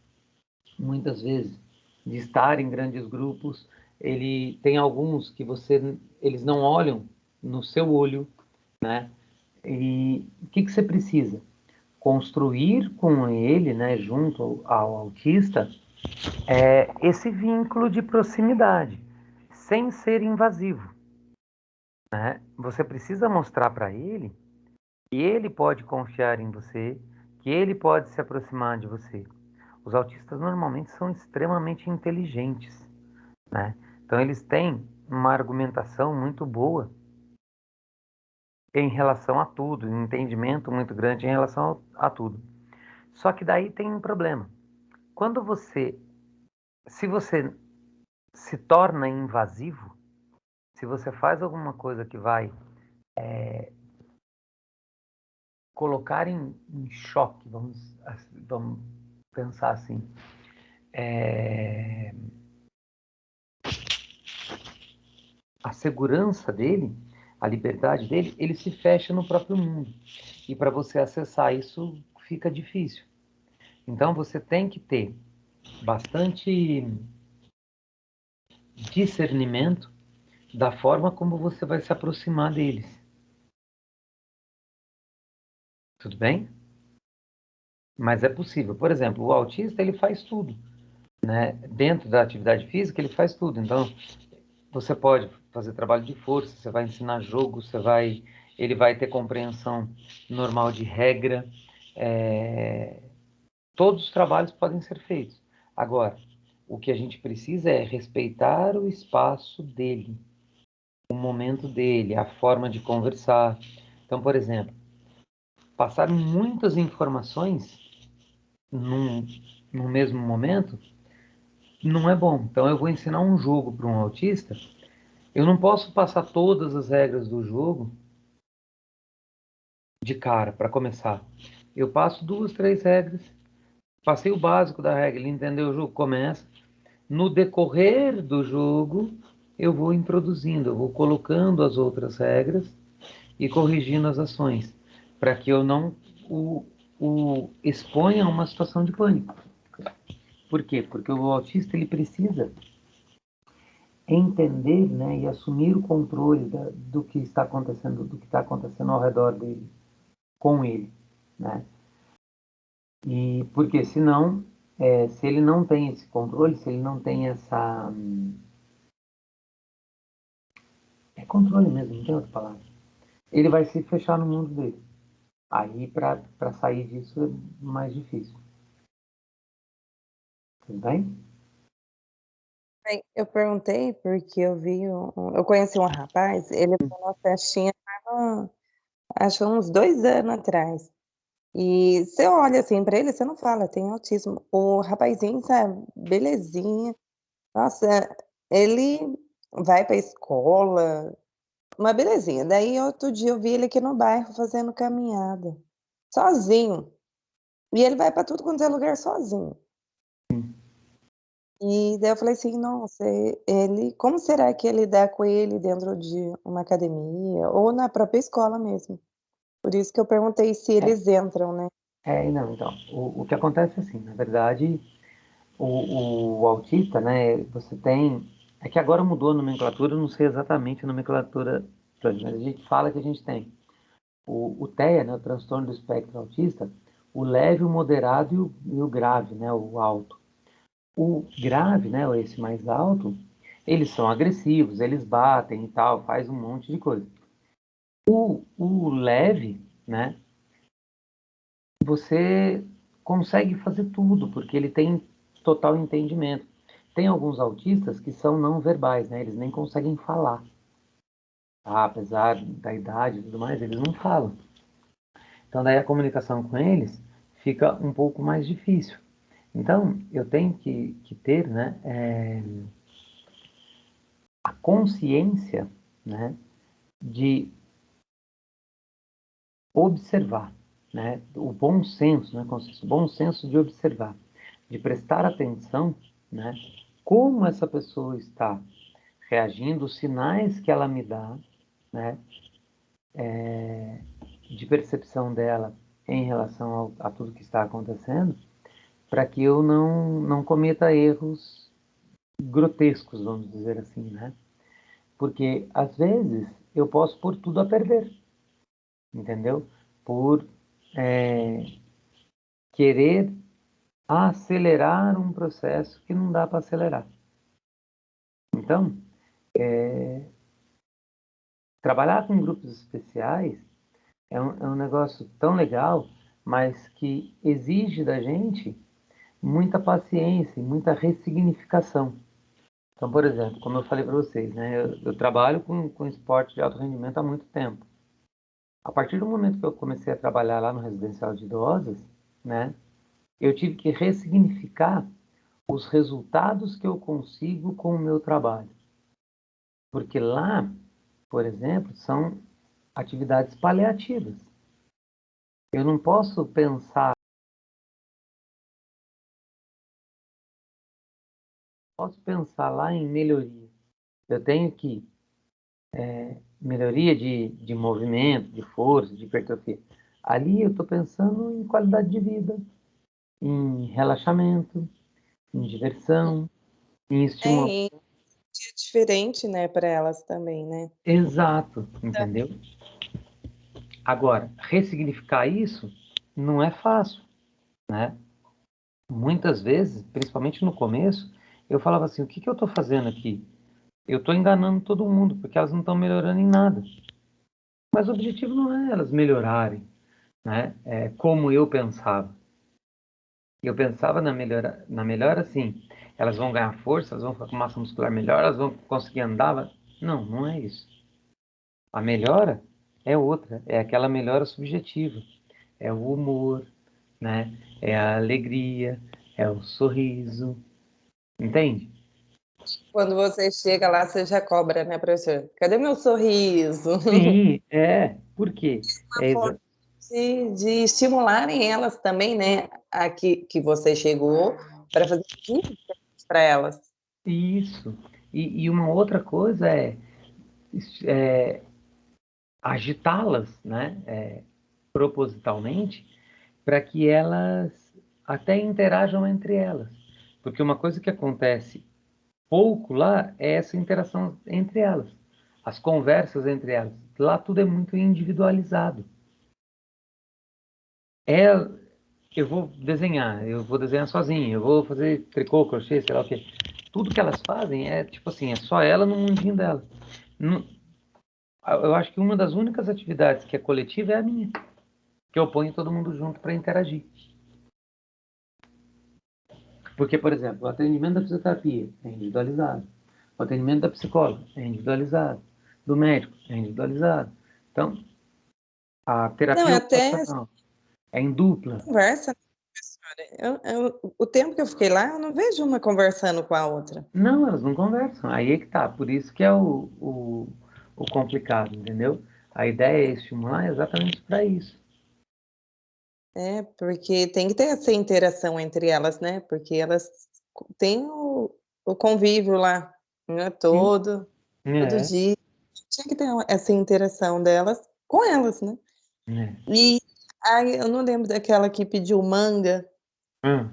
S2: muitas vezes, de estar em grandes grupos, ele tem alguns que eles não olham no seu olho, né? E o que você precisa? Construir com ele, né, junto ao autista, esse vínculo de proximidade, sem ser invasivo, né? Você precisa mostrar para ele que ele pode confiar em você, que ele pode se aproximar de você. Os autistas normalmente são extremamente inteligentes, né? Então eles têm uma argumentação muito boa em relação a tudo, um entendimento muito grande em relação a tudo. Só que daí tem um problema. Quando se você se torna invasivo, se você faz alguma coisa que vai colocar em choque, vamos pensar assim, a segurança dele, a liberdade dele, ele se fecha no próprio mundo. E para você acessar isso fica difícil. Então você tem que ter bastante discernimento da forma como você vai se aproximar deles. Tudo bem? Mas é possível. Por exemplo, o autista, ele faz tudo, né? Dentro da atividade física, ele faz tudo. Então, você pode fazer trabalho de força, você vai ensinar jogo, ele vai ter compreensão normal de regra. Todos os trabalhos podem ser feitos. Agora, o que a gente precisa é respeitar o espaço dele, o momento dele, a forma de conversar. Então, por exemplo, passar muitas informações num, no mesmo momento não é bom. Então, eu vou ensinar um jogo para um autista. Eu não posso passar todas as regras do jogo de cara, para começar. Eu passo duas, três regras, passei o básico da regra, ele entendeu o jogo, começa. No decorrer do jogo, eu vou introduzindo, eu vou colocando as outras regras e corrigindo as ações, para que eu não o exponha a uma situação de pânico. Por quê? Porque o autista ele precisa entender, né, e assumir o controle do que está acontecendo, do que está acontecendo ao redor dele, com ele, né? E porque senão, se ele não tem esse controle, se ele não tem essa controle mesmo, não tem outra palavra, ele vai se fechar no mundo dele. Aí para sair disso é mais difícil. Tudo bem?
S1: Bem, eu perguntei porque eu conheci um rapaz, ele foi numa festinha acho uns 2 anos atrás. E você olha, assim, pra ele, você não fala: "Tem autismo". O rapazinho, sabe, belezinha. Nossa, ele vai pra escola, uma belezinha. Daí outro dia eu vi ele aqui no bairro fazendo caminhada, sozinho. E ele vai pra tudo quanto é lugar sozinho. E daí eu falei assim: "Nossa, ele como será que é lidar com ele dentro de uma academia ou na própria escola mesmo?". Por isso que eu perguntei se
S2: É,
S1: eles entram, né.
S2: não, então, o que acontece é assim, na verdade, o autista, né, você tem, é que agora mudou a nomenclatura, eu não sei exatamente a nomenclatura, mas a gente fala que a gente tem o TEA, né, o transtorno do espectro autista, o leve, o moderado e o grave, né, o alto. O grave, né, esse mais alto, eles são agressivos, eles batem e tal, faz um monte de coisa. O leve, né, você consegue fazer tudo, porque ele tem total entendimento. Tem alguns autistas que são não verbais, né, eles nem conseguem falar. Tá? Apesar da idade e tudo mais, eles não falam. Então, daí a comunicação com eles fica um pouco mais difícil. Então, eu tenho que ter, né, a consciência, né, de observar, né? O bom senso, né? O bom senso de observar, de prestar atenção, né? Como essa pessoa está reagindo, os sinais que ela me dá, né? De percepção dela em relação a tudo que está acontecendo, para que eu não cometa erros grotescos, vamos dizer assim, né? Porque às vezes eu posso pôr tudo a perder, entendeu? Por querer acelerar um processo que não dá para acelerar. Então, trabalhar com grupos especiais é um negócio tão legal, mas que exige da gente muita paciência e muita ressignificação. Então, por exemplo, como eu falei para vocês, né, eu trabalho com esporte de alto rendimento há muito tempo. A partir do momento que eu comecei a trabalhar lá no residencial de idosos, né, eu tive que ressignificar os resultados que eu consigo com o meu trabalho. Porque lá, por exemplo, são atividades paliativas. Eu não posso pensar lá em melhoria. Eu tenho que melhoria de movimento, de força, de hipertrofia. Ali eu estou pensando em qualidade de vida, em relaxamento, em diversão, em estímulo.
S1: E é diferente, né, para elas também, né?
S2: Exato, entendeu? Agora, ressignificar isso não é fácil, né? Muitas vezes, principalmente no começo, eu falava assim: o que eu estou fazendo aqui? Eu estou enganando todo mundo, porque elas não estão melhorando em nada. Mas o objetivo não é elas melhorarem, né? É como eu pensava. Eu pensava na melhora assim: elas vão ganhar força, elas vão ficar com massa muscular melhor, elas vão conseguir andar. Não, não é isso. A melhora é outra, é aquela melhora subjetiva. É o humor, né? É a alegria, é o sorriso, entende?
S1: Quando você chega lá, você já cobra, né, professor? Cadê meu sorriso?
S2: Sim, é. Por quê?
S1: Uma forma de estimularem elas também, né, a que você chegou para fazer para elas.
S2: Isso. E uma outra coisa é agitá-las, né? Propositalmente, para que elas até interajam entre elas. Porque uma coisa que acontece pouco lá é essa interação entre elas, as conversas entre elas. Lá tudo é muito individualizado. É, eu vou desenhar sozinho, eu vou fazer tricô, crochê, sei lá o quê. Tudo que elas fazem é tipo assim, é só ela no mundinho dela. Não- Eu acho que uma das únicas atividades que é coletiva é a minha, que eu ponho todo mundo junto para interagir. Porque, por exemplo, o atendimento da fisioterapia é individualizado, o atendimento da psicóloga é individualizado, do médico é individualizado. Então, a
S1: Não, é
S2: terapia
S1: até
S2: ocupacional é em dupla.
S1: conversa, professora. O tempo que eu fiquei lá, eu não vejo uma conversando com a outra.
S2: Não, elas não conversam. Aí é que tá. Por isso que é o complicado, entendeu? A ideia é estimular exatamente para isso.
S1: É, porque tem que ter essa interação entre elas, né, porque elas têm o convívio lá, né,
S2: Sim.
S1: todo
S2: É,
S1: dia. Tinha que ter essa interação delas com elas, né.
S2: é.
S1: E, ai, eu não lembro daquela que pediu manga.
S2: Hum.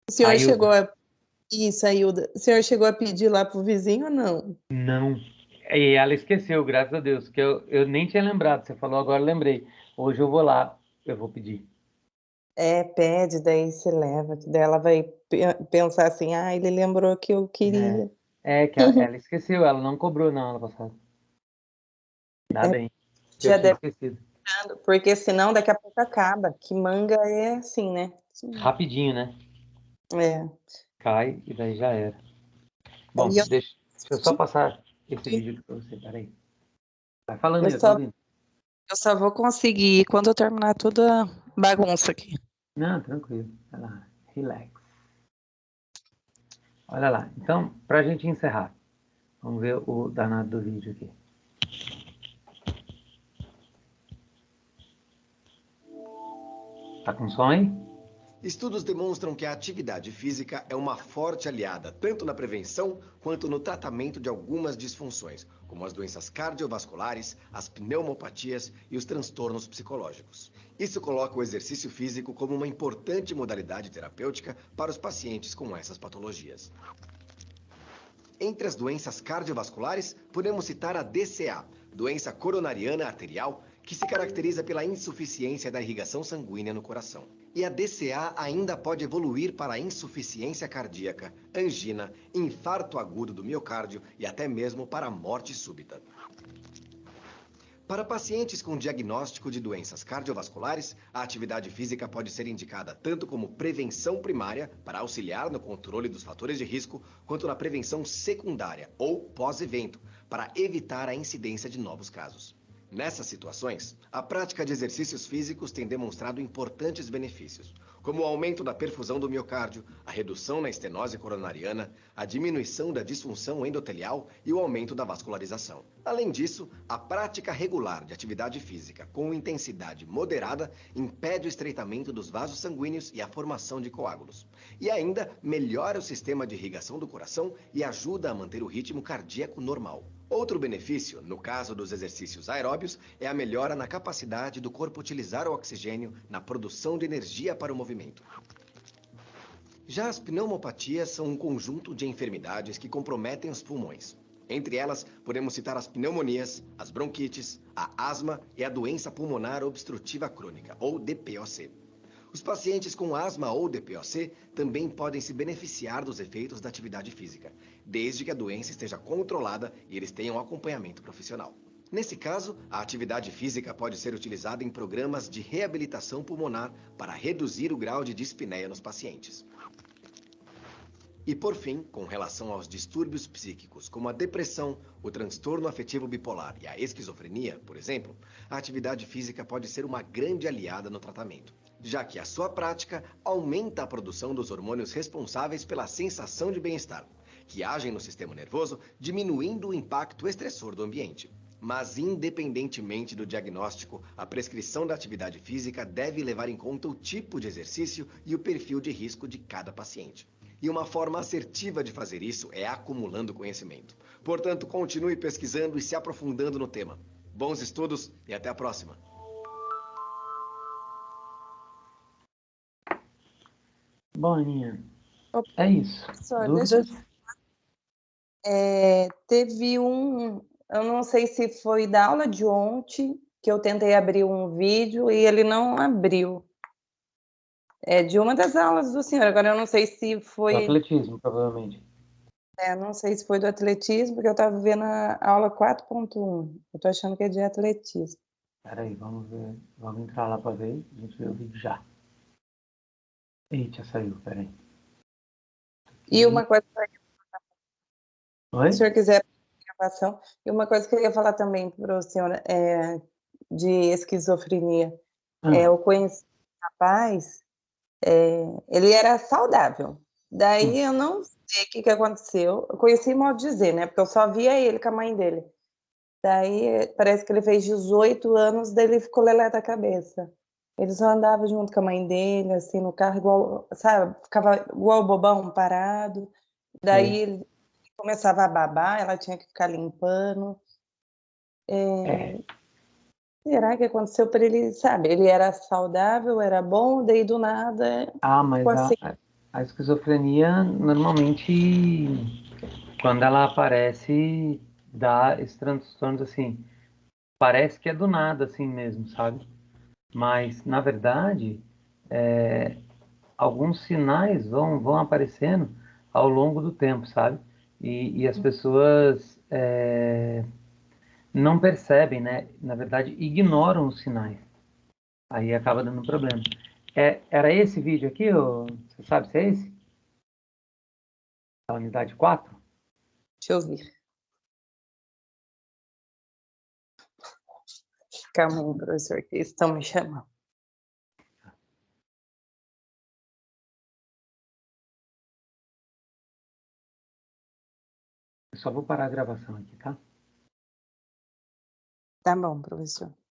S1: O senhor
S2: Aí
S1: chegou a Isso, a Hilda. O senhor chegou a pedir lá para o vizinho ou não?
S2: não. E ela esqueceu, graças a Deus, que eu nem tinha lembrado. Você falou agora, eu lembrei. Hoje eu vou lá, eu vou pedir.
S1: É, pede, daí você leva, que daí ela vai pensar assim: "Ah, ele lembrou que eu
S2: É,
S1: queria".
S2: é que ela esqueceu, ela não cobrou não ano passado. Ainda
S1: É,
S2: bem, eu
S1: já
S2: tinha
S1: deve
S2: esquecido.
S1: estar, porque senão daqui a pouco acaba, que manga é assim, né.
S2: Rapidinho, né?
S1: É.
S2: Cai e daí já era. Bom,
S1: Aí
S2: deixa eu só passar esse vídeo aqui pra você, peraí. Vai falando
S1: eu
S2: aí, eu tô
S1: só
S2: ouvindo.
S1: eu só vou conseguir ir quando eu terminar toda a bagunça aqui.
S2: Não, tranquilo. Vai lá, relax. Olha lá. Então, pra gente encerrar, vamos ver o danado do vídeo aqui. Tá com som aí?
S3: Estudos demonstram que a atividade física é uma forte aliada, tanto na prevenção quanto no tratamento de algumas disfunções, como as doenças cardiovasculares, as pneumopatias e os transtornos psicológicos. Isso coloca o exercício físico como uma importante modalidade terapêutica para os pacientes com essas patologias. Entre as doenças cardiovasculares, podemos citar a DCA, doença coronariana arterial, que se caracteriza pela insuficiência da irrigação sanguínea no coração. E a DCA ainda pode evoluir para a insuficiência cardíaca, angina, infarto agudo do miocárdio e até mesmo para a morte súbita. Para pacientes com diagnóstico de doenças cardiovasculares, a atividade física pode ser indicada tanto como prevenção primária, para auxiliar no controle dos fatores de risco, quanto na prevenção secundária, ou pós-evento, para evitar a incidência de novos casos. Nessas situações, a prática de exercícios físicos tem demonstrado importantes benefícios, como o aumento da perfusão do miocárdio, a redução na estenose coronariana, a diminuição da disfunção endotelial e o aumento da vascularização. Além disso, a prática regular de atividade física com intensidade moderada impede o estreitamento dos vasos sanguíneos e a formação de coágulos. E ainda melhora o sistema de irrigação do coração e ajuda a manter o ritmo cardíaco normal. Outro benefício, no caso dos exercícios aeróbios, é a melhora na capacidade do corpo utilizar o oxigênio na produção de energia para o movimento. Já as pneumopatias são um conjunto de enfermidades que comprometem os pulmões. Entre elas, podemos citar as pneumonias, as bronquites, a asma e a doença pulmonar obstrutiva crônica, ou DPOC. Os pacientes com asma ou DPOC também podem se beneficiar dos efeitos da atividade física, desde que a doença esteja controlada e eles tenham acompanhamento profissional. Nesse caso, a atividade física pode ser utilizada em programas de reabilitação pulmonar para reduzir o grau de dispneia nos pacientes. E por fim, com relação aos distúrbios psíquicos, como a depressão, o transtorno afetivo bipolar e a esquizofrenia, por exemplo, a atividade física pode ser uma grande aliada no tratamento, já que a sua prática aumenta a produção dos hormônios responsáveis pela sensação de bem-estar, que agem no sistema nervoso, diminuindo o impacto estressor do ambiente. Mas, independentemente do diagnóstico, a prescrição da atividade física deve levar em conta o tipo de exercício e o perfil de risco de cada paciente. E uma forma assertiva de fazer isso é acumulando conhecimento. Portanto, continue pesquisando e se aprofundando no tema. Bons estudos e até a próxima!
S2: Bom, Aninha,
S1: Ô,
S2: é isso.
S1: professor, deixa eu...
S2: Dúvidas?
S1: teve eu não sei se foi da aula de ontem, que eu tentei abrir um vídeo e ele não abriu. É de uma das aulas do senhor, agora eu não sei se
S2: Do
S1: foi,
S2: atletismo, provavelmente.
S1: não sei se foi do atletismo, porque eu estava vendo a aula 4.1. Eu tô achando que é de atletismo.
S2: Peraí, vamos ver. Vamos entrar lá para ver. A gente vê o vídeo já. Eita, saiu, peraí.
S1: E uma coisa,
S2: Oi?
S1: se o senhor quiser gravação, e uma coisa que eu ia falar também para o senhor, de esquizofrenia.
S2: Ah,
S1: Eu conheci um rapaz, ele era saudável. Daí
S2: sim.
S1: eu não sei o que que aconteceu. Eu conheci modo de dizer, né? Porque eu só via ele com a mãe dele. Daí parece que ele fez 18 anos, daí ele ficou lelé da cabeça. Ele só andava junto com a mãe dele, assim, no carro, igual, sabe? Ficava igual bobão, parado. Daí
S2: Sei.
S1: ele começava a babar, ela tinha que ficar limpando.
S2: É.
S1: Será que aconteceu para ele, sabe? Ele era saudável, era bom, daí do nada
S2: Ah,
S1: ficou
S2: mas
S1: assim.
S2: a esquizofrenia, normalmente, quando ela aparece, dá esses transtornos assim. Parece que é do nada, assim mesmo, sabe? Mas, na verdade, alguns sinais vão aparecendo ao longo do tempo, sabe? E as pessoas não percebem, né? Na verdade, ignoram os sinais. Aí acaba dando problema. Era esse vídeo aqui, você sabe se é esse? A unidade 4?
S1: Deixa eu ver. Calma aí, professor, que eles estão me chamando.
S2: Eu só vou parar a gravação aqui, tá?
S1: Tá bom, professor.